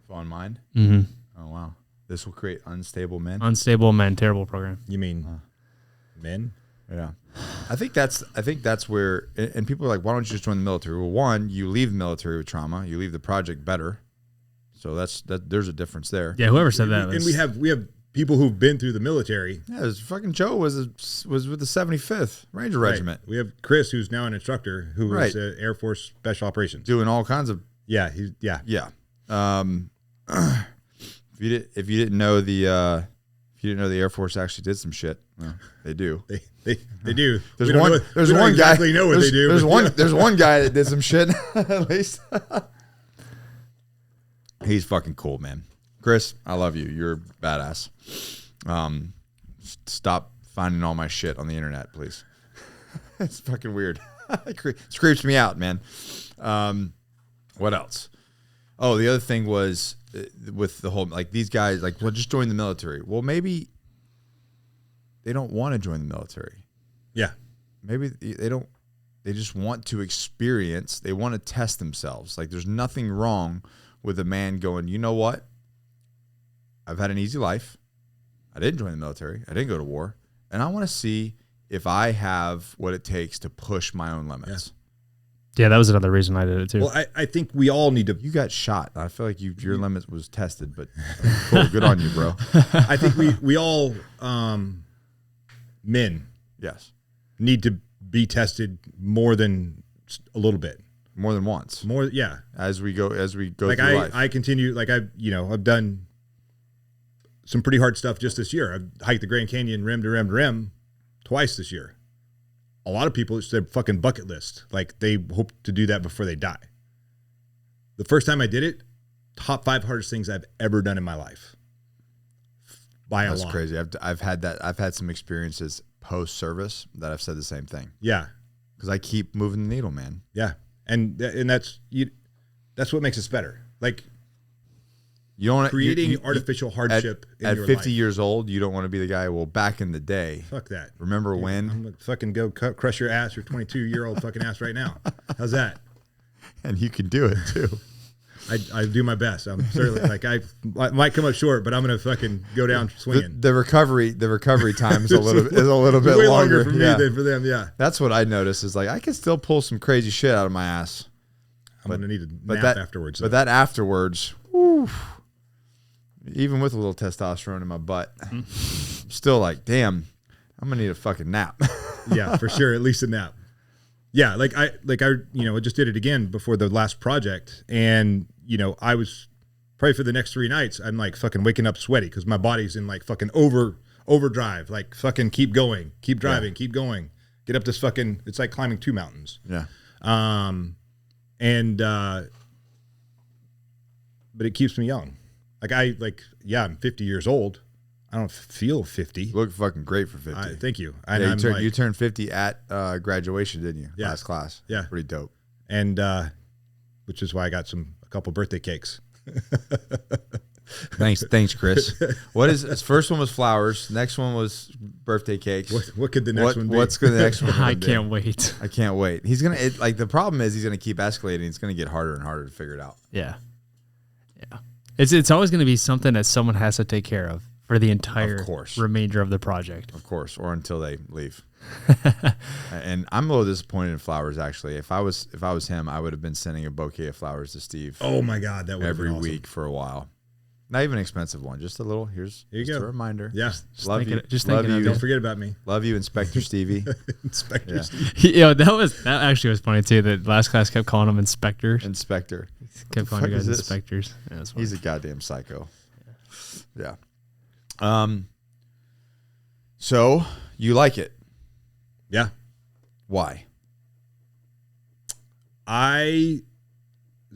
On mine? Mm-hmm. Oh, wow. This will create unstable men? Unstable men. Terrible program. You mean men? Yeah. I think that's where, and people are like, why don't you just join the military? Well, one, you leave the military with trauma. You leave the project better. So there's a difference there. Yeah, whoever said that. And we have people who've been through the military. Yeah, there's fucking Joe was with the 75th Ranger Regiment. We have Chris, who's now an instructor, who is Air Force Special Operations. Doing all kinds of... Yeah, Yeah. If you didn't know the Air Force actually did some shit, well, they do. They do. There's one guy. Exactly know what they do. There's one guy that did some shit. At least he's fucking cool, man. Chris, I love you. You're badass. Stop finding all my shit on the internet, please. It's fucking weird. It creeps me out, man. What else? Oh, the other thing was with the whole, like, these guys, like, well, just join the military. Well, maybe they don't want to join the military. Yeah. Maybe they don't. They just want to experience. They want to test themselves. Like, there's nothing wrong with a man going, you know what? I've had an easy life. I didn't join the military. I didn't go to war. And I want to see if I have what it takes to push my own limits. Yeah, that was another reason I did it too. Well, I think we all need to... You got shot. I feel like your limit was tested, but cool. Good on you, bro. I think we all, men, Yes. need to be tested more than a little bit. More than once. More, yeah. As we go Like through life. I continue, like I've done some pretty hard stuff just this year. I've hiked the Grand Canyon rim to rim to rim twice this year. A lot of people, it's their fucking bucket list. Like, they hope to do that before they die. The first time I did it, top 5 hardest things I've ever done in my life. By a lot. That's crazy. I've had that. I've had some experiences post-service that I've said the same thing. Yeah. Because I keep moving the needle, man. Yeah. And that's what makes us better. Like, You don't creating artificial hardship in at your 50 life. years old. You don't want to be the guy. Well, back in the day, Fuck that. remember when? I'm gonna fucking go crush your ass, your 22-year-old fucking ass right now. How's that? And you can do it too. I do my best. I'm certainly like I might come up short, but I'm gonna fucking go down swinging. The recovery time is a little bit way longer for me than for them. Yeah, that's what I noticed. Is like I can still pull some crazy shit out of my ass. I'm gonna need a nap afterwards. But that afterwards, whew, even with a little testosterone in my butt, I'm still like, damn, I'm gonna need a fucking nap. Yeah, for sure, at least a nap. Yeah, like I I just did it again before the last project, and I was probably for the next 3 nights, I'm like fucking waking up sweaty because my body's in like fucking overdrive, like fucking keep going, keep driving, keep going, get up this fucking. It's like climbing 2 mountains. Yeah. But it keeps me young. I'm 50 years old. I don't feel 50. You look fucking great for 50. Thank you. And you turned 50 at graduation, didn't you? Yeah. Last class. Yeah. Pretty dope. And which is why I got a couple birthday cakes. Thanks, Chris. What is his first one was flowers. Next one was birthday cakes. What could the next one be? What's the next one? I can't wait. I can't wait. He's gonna the problem is he's gonna keep escalating. It's gonna get harder and harder to figure it out. Yeah. It's always going to be something that someone has to take care of for the entire remainder of the project. Of course, or until they leave. And I'm a little disappointed in flowers. Actually, if I was him, I would have been sending a bouquet of flowers to Steve. Oh my God, that would every awesome. week for a while. Not even an expensive one, just a little. Here's Here you just go. a reminder. Yeah, love you. Love you. Don't forget about me. Love you, Inspector Stevie. Inspector Stevie. That actually was funny too. That last class kept calling them inspectors. Inspector. Kept calling you guys inspectors. Yeah, he's a goddamn psycho. Yeah. So you like it? Yeah. Why? I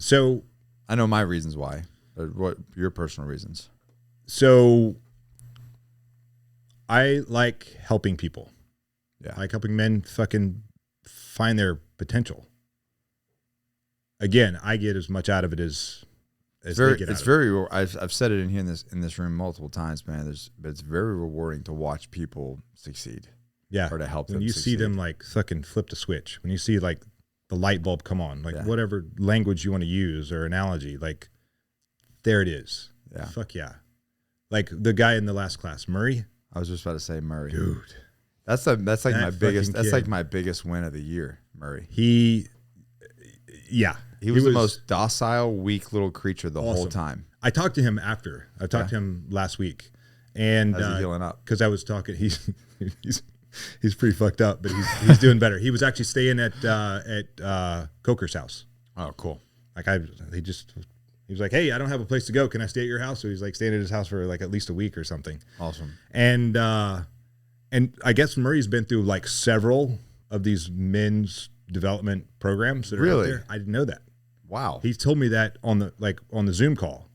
know my reasons why. What your personal reasons? So I like helping people. Yeah. I like helping men fucking find their potential. Again, I get as much out of it as as they get out It's of very. I've said it in here in this room multiple times, man. But it's very rewarding to watch people succeed. Yeah. Or to help them when you succeed. see them like fucking flip the switch, when you see like the light bulb come on, like Yeah. whatever language you want to use or analogy, like there it is. Yeah. Fuck yeah. Like the guy in the last class, Murray. I was just about to say Murray. Dude. That's like That my biggest. fucking That's like kid. my biggest win of the year, Murray. He He was the most docile, weak little creature the whole awesome. time. I talked to him after. I talked to him last week. And How's he healing up? Because I was talking, he's pretty fucked up, but he's doing better. He was actually staying at Coker's house. Oh, cool. Like he was like, hey, I don't have a place to go. Can I stay at your house? So he's like staying at his house for like at least a week or something. Awesome. And I guess Murray's been through like several of these men's development programs that are out Really? there. I didn't know that. Wow. He told me that on the Zoom call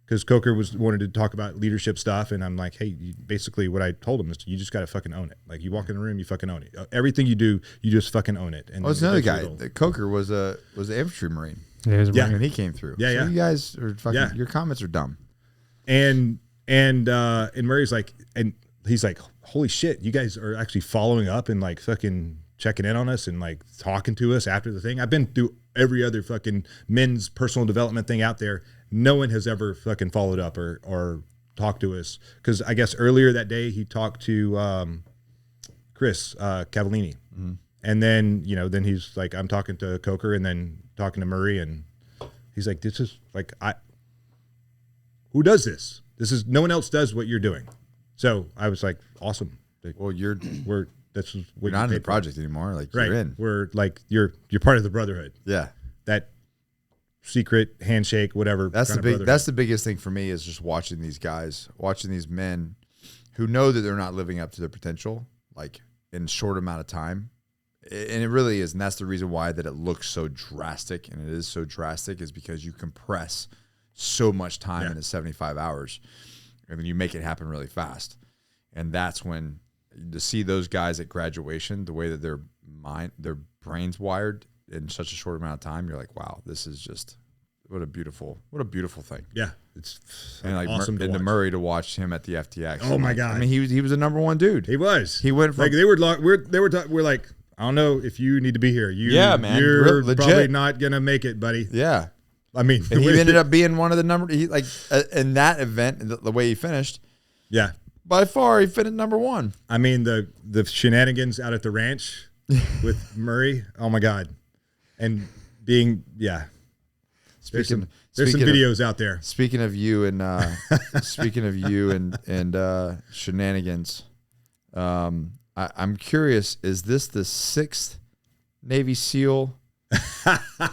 because Coker wanted to talk about leadership stuff, and I'm like, hey, basically what I told him is you just got to fucking own it. Like you walk in the room, you fucking own it. Everything you do, you just fucking own it. And Oh, it's another guy. Coker was an infantry marine. Yeah, he was a Yeah. Marine. And he came through. Yeah, So yeah. you guys are fucking. Yeah. Your comments are dumb. And Murray's like, and he's like, holy shit, you guys are actually following up and like fucking checking in on us and like talking to us after the thing. I've been through every other fucking men's personal development thing out there. No one has ever fucking followed up or talked to us. Cause I guess earlier that day he talked to Chris Cavallini. And then, then he's like, I'm talking to Coker and then talking to Murray, and he's like, this is like, who does this? No one else does what you're doing. So I was like, awesome. Like, Well, you're that's what you're not in the paid for. project anymore. Like Right. you're in. We're like, you're part of the brotherhood. Yeah. That secret handshake, whatever. That's kind the of big. brotherhood. That's the biggest thing for me is just watching these guys, watching these men, who know that they're not living up to their potential, like in a short amount of time, and it really is. And that's the reason why that it looks so drastic, and it is so drastic, is because you compress so much time into 75 hours, and then you make it happen really fast. And that's when to see those guys at graduation, the way that their brains wired in such a short amount of time, you're like, wow, this is just what a beautiful thing. Yeah. It's And like awesome to and to watch. Murray to watch him at the FTX. Oh my God. I mean, he was the number one dude. He was. He went from like we're like, I don't know if you need to be here. Yeah, man. You're Legit. probably not gonna make it, buddy. yeah. I mean, And he ended up being one of the number. He like in that event, the way he finished, yeah. by far he finished number one. I mean the shenanigans out at the ranch with Murray. Oh my God. And being There's some Speaking of- videos out there. Speaking of you and shenanigans, I'm curious. Is this the 6th Navy SEAL?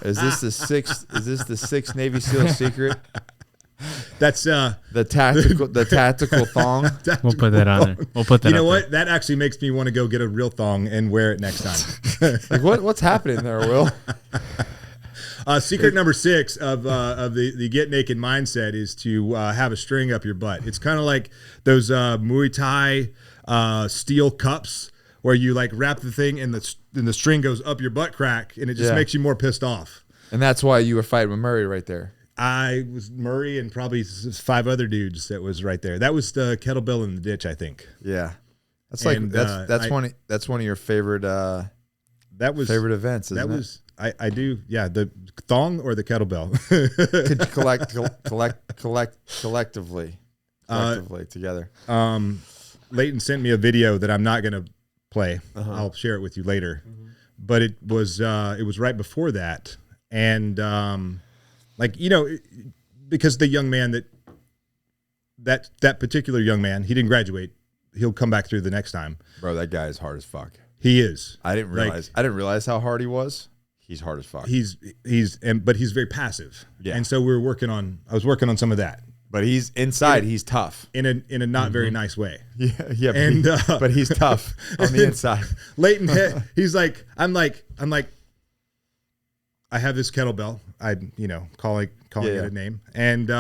Is this the sixth Navy SEAL secret? That's The tactical thong. We'll put that on there. We'll put that. you know up what? That actually makes me want to go get a real thong and wear it next time. Like what's happening there, Will? Secret number 6 of the get naked mindset is to have a string up your butt. It's kind of like those Muay Thai steel cups where you like wrap the thing and the string goes up your butt crack, and it just makes you more pissed off. And that's why you were fighting with Murray right there. I was Murray and probably 5 other dudes that was right there. That was the kettlebell in the ditch, I think. Yeah, that's like And, that's one of your favorite That was favorite events. Isn't that was I do the thong or the kettlebell. Could you collectively together. Leighton sent me a video that I'm not going to play. I'll share it with you later. But it was right before that, and because the young man that particular young man, he didn't graduate. He'll come back through the next time. Bro, that guy is hard as fuck. He is. I didn't realize how hard he was. He's hard as fuck. But he's very passive. Yeah. And so I was working on some of that. But he's inside. He's tough. In a not very nice way. Yeah. And But he's tough on the inside. Leighton, he's like, I'm like, I have this kettlebell. Calling it a name, and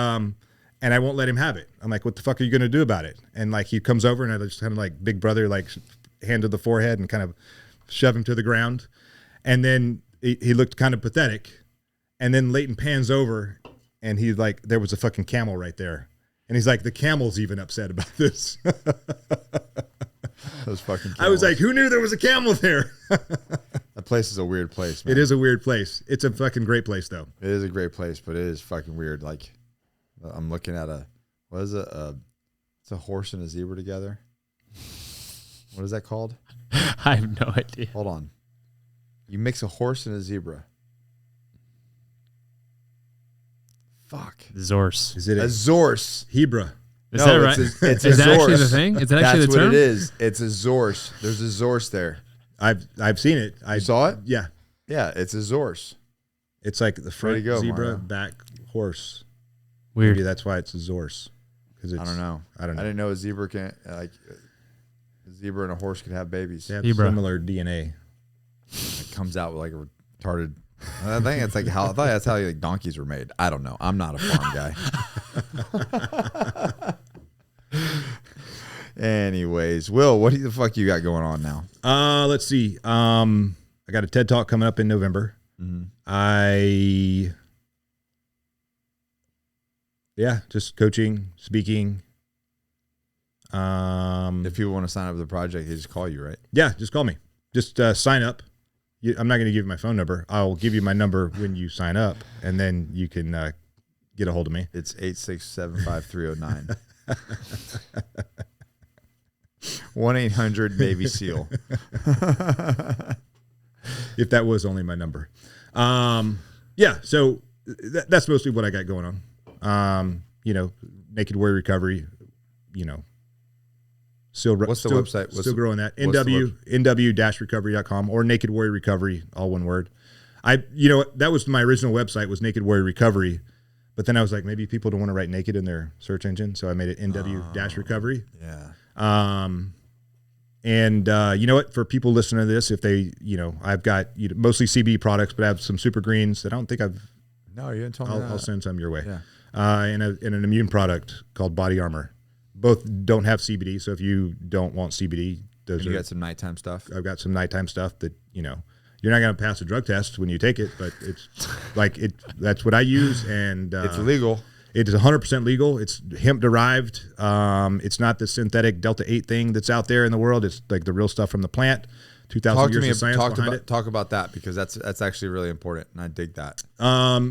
I won't let him have it. I'm like, what the fuck are you gonna do about it? And like he comes over and I just kind of like big brother, like hand to the forehead and kind of shove him to the ground, and then he looked kind of pathetic, and then Leighton pans over and he like, there was a fucking camel right there. And he's like, the camel's even upset about this. Those fucking camels. I was like, who knew there was a camel there? That place is a weird place, man. It is a weird place. It's a fucking great place, though. It is a great place, but it is fucking weird. Like, I'm looking at what is it? It's a horse and a zebra together. What is that called? I have no idea. Hold on. You mix a horse and a zebra. Fuck. Zorse. Is it A zorse. Hebra? Is that right? It's is a that actually zorse. the thing? Is that actually That's the term? what it is. It's a zorse. There's a zorse there. I've seen it. I You saw it? Yeah. Yeah, it's a zorse. It's like the front go, zebra, Mario. back horse. Weird. Maybe that's why it's a zorse. Because I don't know. I don't know. I didn't know a zebra can a zebra and a horse could have babies. They have Hebra. similar DNA. It comes out with like a retarded. I think it's like how I thought that's how like donkeys were made. I don't know. I'm not a farm guy. Anyways, Will, what the fuck you got going on now? Let's see. I got a TED Talk coming up in November. Just coaching, speaking. If people want to sign up for the project, they just call you, right? Yeah, just call me. Just sign up. I'm not going to give you my phone number. I'll give you my number when you sign up, and then you can get a hold of me. It's 8675309. 1-800 SEAL. If that was only my number. So that's mostly what I got going on. Naked Warrior Recovery, What's the website? Still growing that. nw-recovery.com or Naked Warrior Recovery, all one word. That was my original website, was Naked Warrior Recovery. But then I was like, maybe people don't want to write naked in their search engine. So I made it NW-recovery. Yeah. And you know what? For people listening to this, if they, I've got mostly CBD products, but I have some super greens that I don't think No, you didn't tell me that. I'll send some your way. Yeah. And an immune product called Body Armor. Both don't have CBD, so if you don't want CBD, You got some nighttime stuff. I've got some nighttime stuff that you're not going to pass a drug test when you take it, but it's like that's what I use, and It's legal. It is 100% legal. It's hemp derived. It's not the synthetic Delta 8 thing that's out there in the world. It's like the real stuff from the plant. 2,000 years of science behind it. Talk about that, because that's actually really important, and I dig that.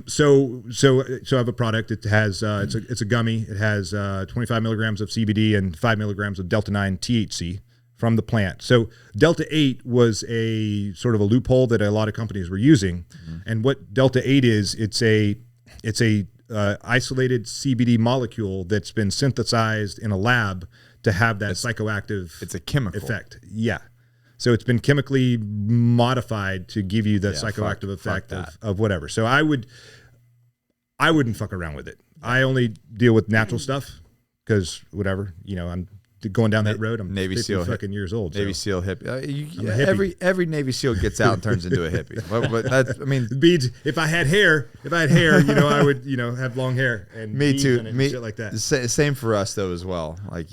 So I have a product. It has it's a gummy. It has 25 milligrams of CBD and 5 milligrams of Delta 9 THC from the plant. So Delta 8 was a sort of a loophole that a lot of companies were using. And what Delta 8 is, it's a isolated CBD molecule that's been synthesized in a lab to have that psychoactive. It's a chemical effect. Yeah. So it's been chemically modified to give you the psychoactive effect of whatever. So I wouldn't fuck around with it. I only deal with natural stuff because whatever, I'm going down that road. I'm Navy 50 SEAL fucking years old. Navy so. SEAL hippie. hippie. Every Navy SEAL gets out and turns into a hippie. But that's, beads. If I had hair, I would, have long hair and me beads too. in it and shit like that. Same for us though as well. Like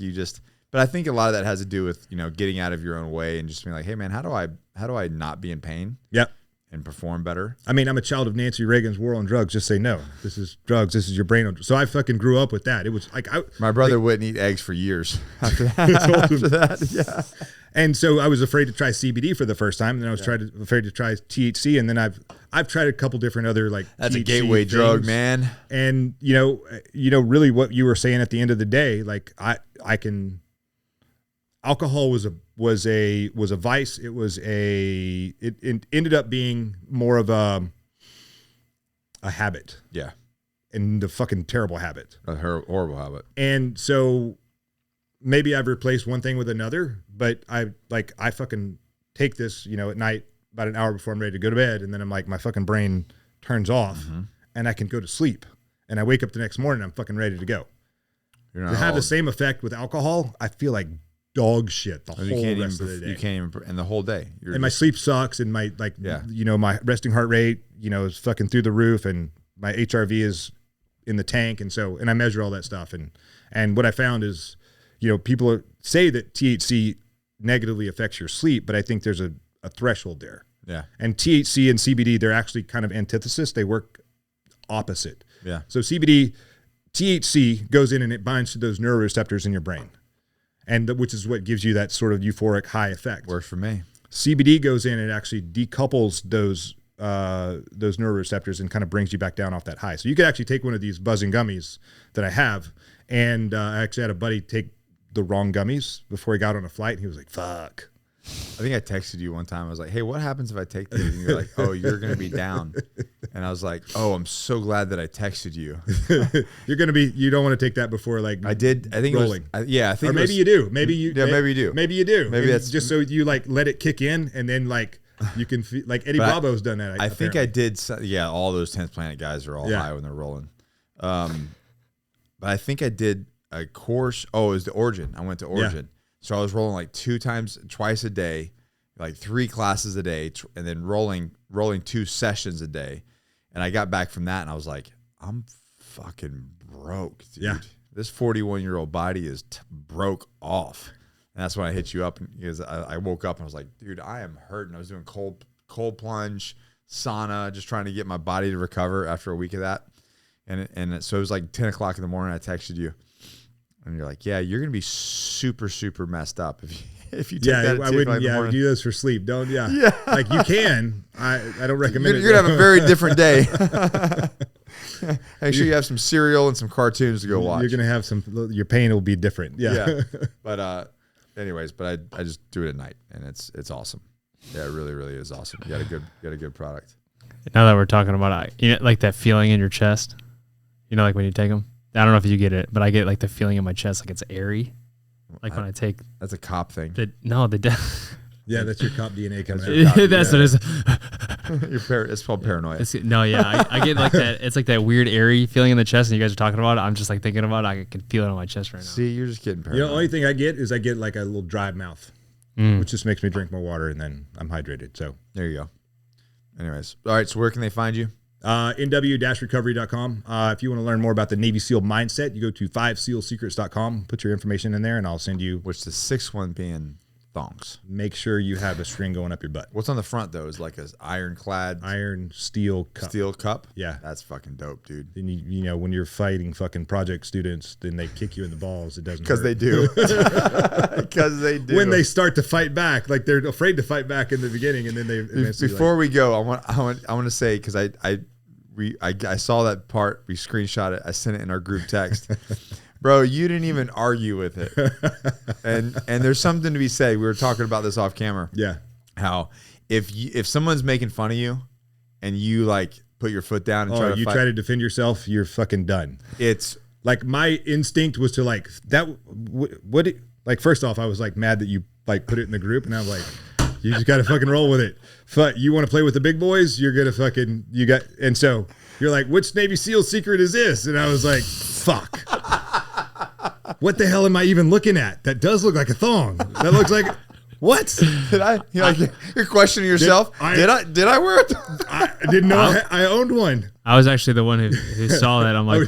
but I think a lot of that has to do with getting out of your own way and just being like, hey man, how do I not be in pain? Yep. And perform better. I'm a child of Nancy Reagan's war on drugs. Just say no. This is drugs. This is your brain. So I fucking grew up with that. It was like my brother wouldn't eat eggs for years after that. Yeah. And so I was afraid to try CBD for the first time, and then I was afraid to try THC, and then I've tried a couple different other that's THC a gateway drug, man. And really what you were saying at the end of the day, like I can. Alcohol was a vice. It ended up being more of a habit. Yeah. And a fucking terrible habit. A horrible habit. And so maybe I've replaced one thing with another, but I fucking take this, at night about an hour before I'm ready to go to bed, and then I'm like, my fucking brain turns off and I can go to sleep. And I wake up the next morning, I'm fucking ready to go. To have the same effect with alcohol, I feel like dog shit the whole rest of the day. You can't even, and the whole day. My sleep sucks, and my my resting heart rate, is fucking through the roof, and my HRV is in the tank, and I measure all that stuff, and what I found is, people say that THC negatively affects your sleep, but I think there's a threshold there. Yeah. And THC and CBD, they're actually kind of antithesis. They work opposite. Yeah. So CBD, THC goes in and it binds to those neuroreceptors in your brain, and which is what gives you that sort of euphoric high effect. Works for me. CBD goes in and actually decouples those neuroreceptors and kind of brings you back down off that high. So you could actually take one of these buzzing gummies that I have, and I actually had a buddy take the wrong gummies before he got on a flight, and he was like, "Fuck." I think I texted you one time. I was like, "Hey, what happens if I take these?" And you're like, "Oh, you're gonna be down." And I was like, "Oh, I'm so glad that I texted you." You're gonna be. You don't want to take that before like I did. I think rolling. I think. Or maybe you do. Maybe you. Yeah, maybe you do. Maybe you do. Maybe and that's just so you like let it kick in, and then like you can feel like Eddie Bravo's done that. I think I did. Yeah, all those 10th Planet guys are all high when they're rolling. But I think I did a course. Oh, it was the Origin. I went to Origin, so I was rolling like twice a day. Like 3 classes a day, and then rolling 2 sessions a day. And I got back from that, and I was like, I'm fucking broke, dude. Yeah. This 41-year-old body is broke off. And that's when I hit you up, because I woke up and I was like, dude, I am hurting. I was doing cold plunge, sauna, just trying to get my body to recover after a week of that. And so it was like 10 o'clock in the morning. I texted you, and you're like, yeah, you're gonna be super, super messed up if you take that. I wouldn't. Yeah, do those for sleep. Don't. Yeah. Like you can. I don't recommend it. You're gonna have a very different day. Make sure you have some cereal and some cartoons to go watch. You're gonna have some. Your pain will be different. Yeah. But anyways, I just do it at night, and it's awesome. Yeah, it really, really is awesome. You got a good product. Now that we're talking about, like that feeling in your chest, like when you take them. I don't know if you get it, but I get like the feeling in my chest, like it's airy. Like when I take. That's a cop thing. Yeah, that's your cop DNA coming out. That's what it is. It's called paranoia. I get like that. It's like that weird airy feeling in the chest, and you guys are talking about it. I'm just like thinking about it. I can feel it on my chest right now. See, you're just getting paranoid. The only thing I get is like a little dry mouth, which just makes me drink more water, and then I'm hydrated. So there you go. Anyways, all right. So where can they find you? nw-recovery.com. If you want to learn more about the Navy SEAL mindset, you go to 5sealsecrets.com, put your information in there, and I'll send you. Which the 6th one being thongs. Make sure you have a string going up your butt. What's on the front though is like an iron steel cup. Yeah, that's fucking dope, dude. And you when you're fighting fucking project students, then they kick you in the balls. It doesn't because they do. Because they do. When they start to fight back, like they're afraid to fight back in the beginning, and then they. Before we go, I want to say, because I saw that part. We screenshot it. I sent it in our group text. Bro, you didn't even argue with it. And there's something to be said. We were talking about this off camera. Yeah. How if someone's making fun of you and you like put your foot down and try to defend yourself, you're fucking done. It's like my instinct was to like that. Like first off, I was like mad that you like put it in the group, and I'm like, you just got to fucking roll with it. You want to play with the big boys? You're gonna fucking and so you're like, which Navy SEAL secret is this? And I was like, fuck. What the hell am I even looking at? That does look like a thong. That looks like what? You're questioning yourself. Did I wear it? I didn't know I owned one. I was actually the one who saw that. I'm like,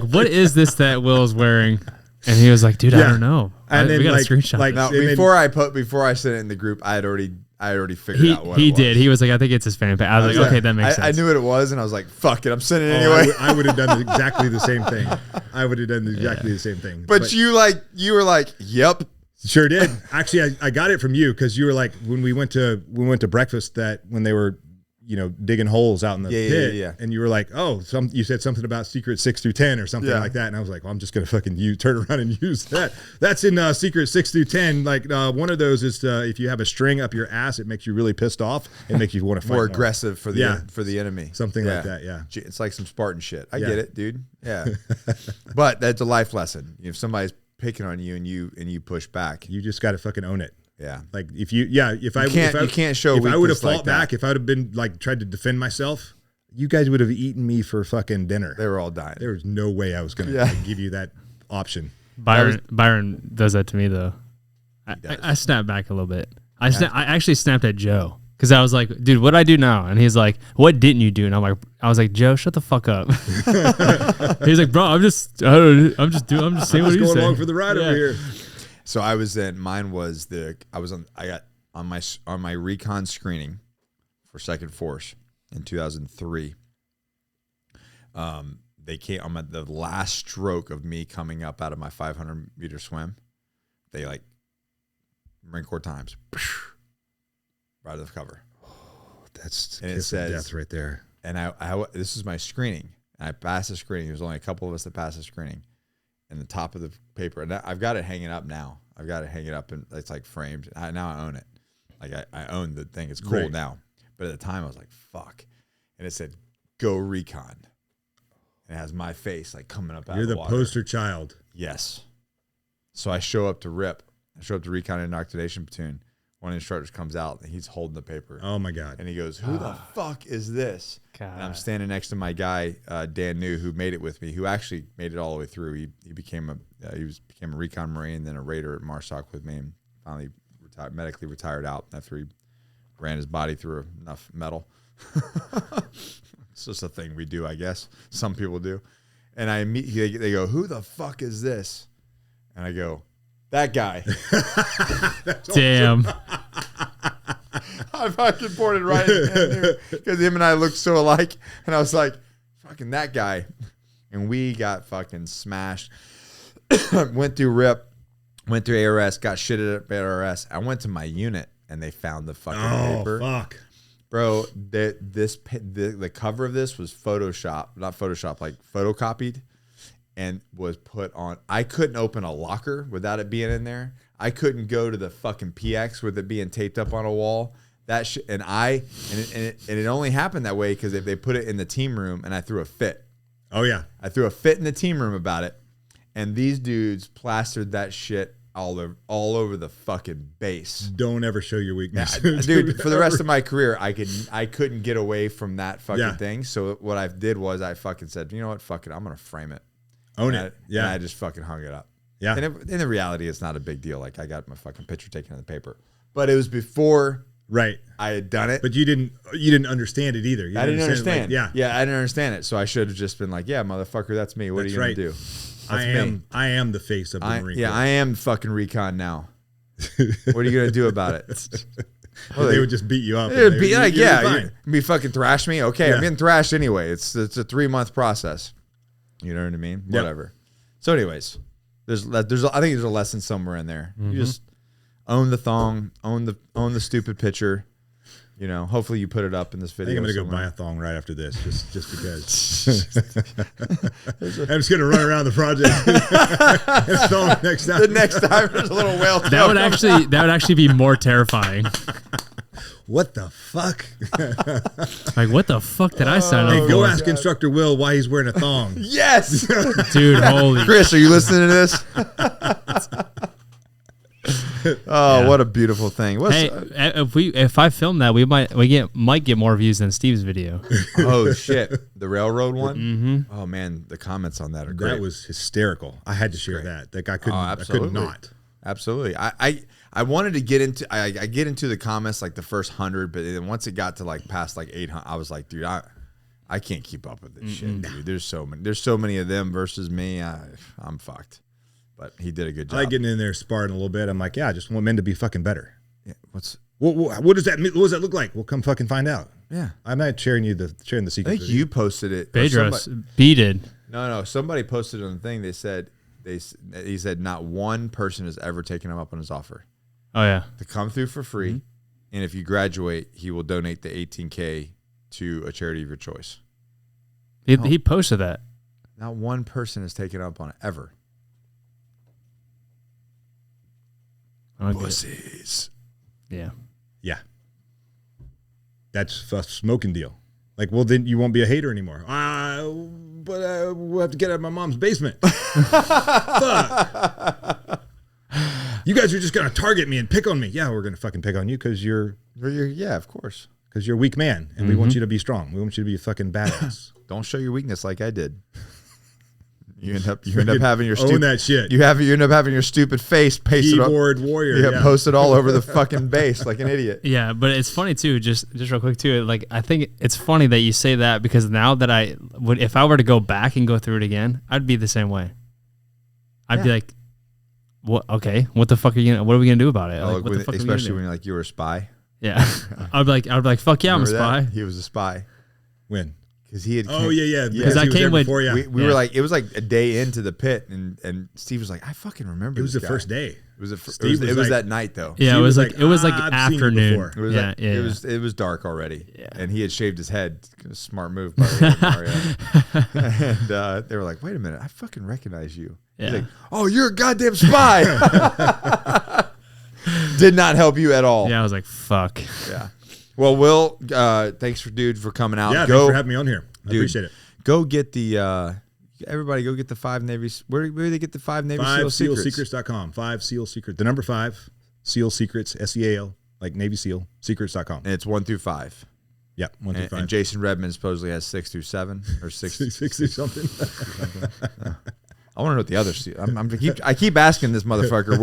what is this that Will's wearing? And he was like, dude, I don't know. And then we got a screenshot. Now, before I sent it in the group, I had already figured out what he it was. did. He was like, I think it's his fan page. I was like, okay, that makes sense. I knew what it was, and I was like, fuck it, I'm sending it anyway. I would have done exactly the same thing. The same thing. But you were like, yep. Sure did. Actually, I got it from you because you were like, when we went to breakfast, that when they were digging holes out in the pit, and you were like, oh, you said something about secret 6 through 10 or something like that, and I was like, well, I'm just gonna fucking turn around and use that. That's in secret 6 through 10. Like one of those is if you have a string up your ass, it makes you really pissed off. It makes you want to fight more aggressive for the enemy. Something like that. Yeah, it's like some Spartan shit. I get it, dude. Yeah, but that's a life lesson. If somebody's picking on you and you push back, you just got to fucking own it. Yeah, like you can't show. If I would have fought back, if I would have been like tried to defend myself, you guys would have eaten me for fucking dinner. They were all dying. There was no way I was going to give you that option. Byron does that to me though. I snapped back a little bit. I actually snapped at Joe because I was like, dude, what'd I do now? And he's like, what didn't you do? And I was like, Joe, shut the fuck up. He's like, bro, I'm just saying what he's going along for the ride over here. So I was on my recon screening for Second Force in 2003. They came on the last stroke of me coming up out of my 500-meter swim. They like Marine Corps times right out of the cover. That's and it says death right there. And I this is my screening. And I passed the screening. There's only a couple of us that passed the screening. And the top of the paper, and I've got it hanging up now. I've got it hanging up, and it's like framed. Now I own it. Like I own the thing. It's cool now. But at the time, I was like, "Fuck!" And it said, "Go Recon." And it has my face like coming up out You're of the the water. poster child. Yes. So I show up to RIP. I show up to Recon Indoctrination Platoon. One of the instructors comes out, and he's holding the paper. Oh, my God. And he goes, "Who the fuck is this?" God. And I'm standing next to my guy, Dan New, who made it with me, who actually made it all the way through. He became a Recon Marine, then a Raider at MARSOC with me, and finally medically retired out after he ran his body through enough metal. It's just a thing we do, I guess. Some people do. And they go, "Who the fuck is this?" And I go, "That guy." Damn. I fucking pointed right at him because him and I looked so alike. And I was like, "Fucking that guy." And we got fucking smashed. Went through RIP, went through ARS, got shitted at ARS. I went to my unit and they found the fucking paper. Oh, fuck. Bro, the cover of this was not Photoshop, like photocopied and was put on. I couldn't open a locker without it being in there. I couldn't go to the fucking PX with it being taped up on a wall. And it only happened that way because if they put it in the team room and I threw a fit. Oh, yeah. I threw a fit in the team room about it. And these dudes plastered that shit all over the fucking base. Don't ever show your weakness. Dude, for the rest of my career, I couldn't get away from that fucking thing. So what I did was I fucking said, "You know what? Fuck it. I'm going to frame it." Own it. And I just fucking hung it up. Yeah. And in the reality, it's not a big deal. Like I got my fucking picture taken in the paper. But it was before I had done it. But you didn't understand it either. I didn't understand. Like, yeah, I didn't understand it. So I should have just been like, "Yeah, motherfucker, that's me. What are you going to do?" I am the face of the Marine Corps. Yeah, I am fucking Recon now. What are you going to do about it? Well, they would just beat you up. It'd be like, you'd be fucking thrash me. Okay, I'm getting thrashed anyway. It's a 3-month process. You know what I mean? Yep. Whatever. So, anyways, I think there's a lesson somewhere in there. You just own the thong, own the stupid picture. You know, hopefully you put it up in this video. I think I'm going to go buy a thong right after this, just because. I'm just going to run around the project. Thong next time. The next time there's a little whale. That would actually be more terrifying. What the fuck? Like, what the fuck did I sign up Hey, for? go ask Instructor Will why he's wearing a thong. Yes, Dude, holy. Chris, are you listening to this? What a beautiful thing. If I film that, we might get more views than Steve's video. Oh shit, the railroad one. Mm-hmm. Oh man, the comments on that are great. That was hysterical. I had to share that. Like I couldn't. I could not. Absolutely. I wanted to get into. I get into the comments like the first 100, but then once it got to like past like 800, I was like, dude, I can't keep up with this shit, dude. There's so many of them versus me. I'm fucked. But he did a good job. I like getting in there sparring a little bit. I'm like, yeah, I just want men to be fucking better. Yeah. What does that mean? What does that look like? Well, come fucking find out. Yeah. I'm not sharing the secret. I think you posted it. Bedros, B did. No. Somebody posted on the thing. He said not one person has ever taken him up on his offer. Oh yeah. To come through for free, and if you graduate, he will donate the $18K to a charity of your choice. He posted that. Not one person has taken up on it ever. Pussies. Yeah. Yeah. That's a smoking deal. Like, well, then you won't be a hater anymore. But we'll have to get out of my mom's basement. Fuck. You guys are just going to target me and pick on me. Yeah, we're going to fucking pick on you because you're... Yeah, of course. Because you're a weak man, and we want you to be strong. We want you to be a fucking badass. Don't show your weakness like I did. You end up having your own that shit. You end up having your stupid face pasted Keyboard warrior. Yeah, posted all over the fucking base like an idiot. Yeah, but it's funny too. Just real quick too. Like I think it's funny that you say that because now that if I were to go back and go through it again, I'd be the same way. I'd be like, what? Okay, what the fuck are you? What are we gonna do about it? Like, what the fuck especially when you were a spy. Yeah, I'd be like, fuck yeah, I'm a spy. He was a spy. When? Because he had. Oh yeah. Because I came with. before, yeah. We were like, it was like a day into the pit, and Steve was like, I fucking remember. It was this the guy. first day. It was Steve was that night though. Yeah, Steve it was like I've seen you afternoon. before. It was yeah, like, yeah. It was dark already. Yeah. And he had shaved his head. Smart move by the way, Mario. And they were like, wait a minute, I fucking recognize you. Yeah. He's like, oh, you're a goddamn spy. Did not help you at all. Yeah, I was like, fuck. Yeah. Well, Will, thanks for coming out. Yeah, thanks for having me on here. I appreciate it. Go get the everybody go get the 5 Navy. Where do they get the 5 Navy SEAL Secrets? 5SEALsecrets.com. 5 SEAL Secrets. The number 5 SEAL Secrets, SEAL, like Navy SEAL Secrets.com. And it's 1 through 5. Yep, 1 through 5. And Jason Redmond supposedly has 6 through 7 or 6 60 something. I want to know what the other I keep asking this motherfucker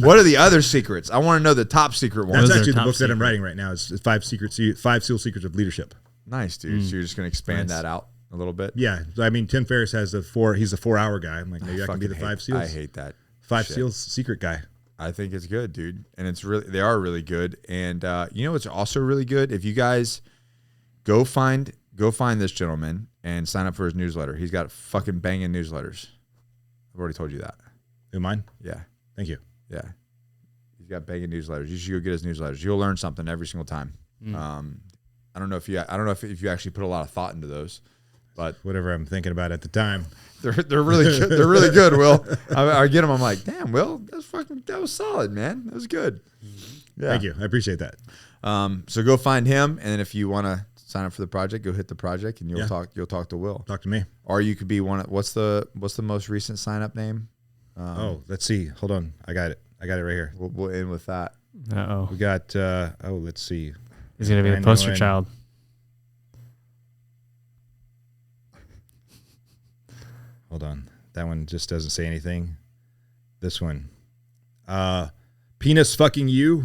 what are the other secrets? I want to know the top secret ones. That's Those are actually the top book that I'm secret. writing right now. Is 5 SEAL Secrets of Leadership. Nice, dude. So you're just gonna expand that out a little bit. Yeah, I mean Tim Ferriss has the 4. He's a 4-hour guy. I'm like, maybe I can be the 5 SEALs. I hate that. 5 shit. SEALs secret guy. I think it's good, dude, and they are really good. And you know what's also really good? If you guys go find this gentleman and sign up for his newsletter. He's got fucking banging newsletters. I've already told you that. Who, mine? Yeah, Thank you. yeah. He's got banging newsletters. You should go get his newsletters. You'll learn something every single time. I don't know if you actually put a lot of thought into those, but Whatever I'm thinking about at the time. they're really good. They're really good. Will, I get them. I'm like, damn, Will, that was solid, man. That was good. Yeah. Thank you. I appreciate that. So go find him, and then if you want to sign up for the project, go hit the project, and you'll Yeah. talk to Will. Talk to me. Or you could be what's the most recent sign up name? Let's see. Hold on. I got it right here. We'll end with that. Uh-oh. We got, let's see. He's going to be the poster child. Hold on. That one just doesn't say anything. This one. Penis fucking you.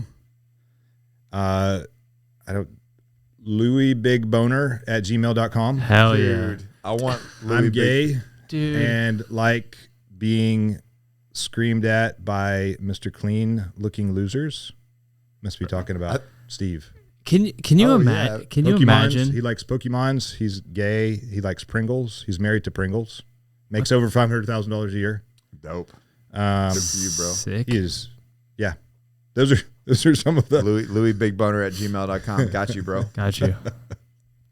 LouisBigBoner@gmail.com. Hell Dude, yeah. I want I'm gay Dude. and like being screamed at by Mr. Clean looking losers. Must be talking about Steve. Can you Oh, imagine? yeah. Can you Pokemons. imagine? He likes Pokemons. He's gay. He likes Pringles. He's married to Pringles. Makes over $500,000 a year. Dope. Um, Good for you, bro. Sick. he is, yeah. Those are some of the. LouisBigBoner@gmail.com. Got you, bro. Got you.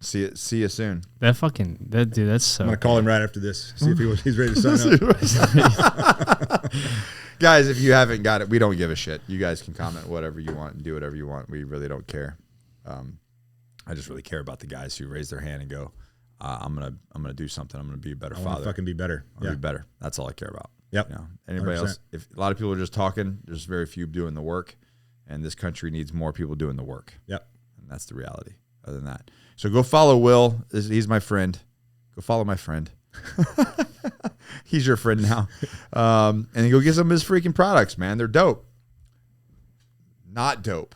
See you soon. Dude, that's so. I'm gonna call him right after this. See if he's ready to sign up. Guys, if you haven't got it, we don't give a shit. You guys can comment whatever you want and do whatever you want. We really don't care. I just really care about the guys who raise their hand and go, I'm gonna do something. I'm gonna be a better I want father. to fucking be better. I'll be better. That's all I care about. Yep. You know, anybody 100%. else? If a lot of people are just talking, there's very few doing the work, and this country needs more people doing the work. Yep. And that's the reality. Other than that, so go follow Will. He's my friend. Go follow my friend. He's your friend now. And then go get some of his freaking products, man. They're dope. Not dope.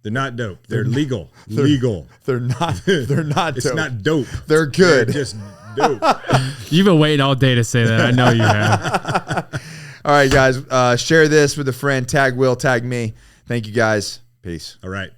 They're not dope. They're legal. Legal. They're not. They're not dope. It's not dope. They're good. They're just dope. You've been waiting all day to say that. I know you have. All right, guys. Share this with a friend. Tag Will. Tag me. Thank you, guys. Peace. All right.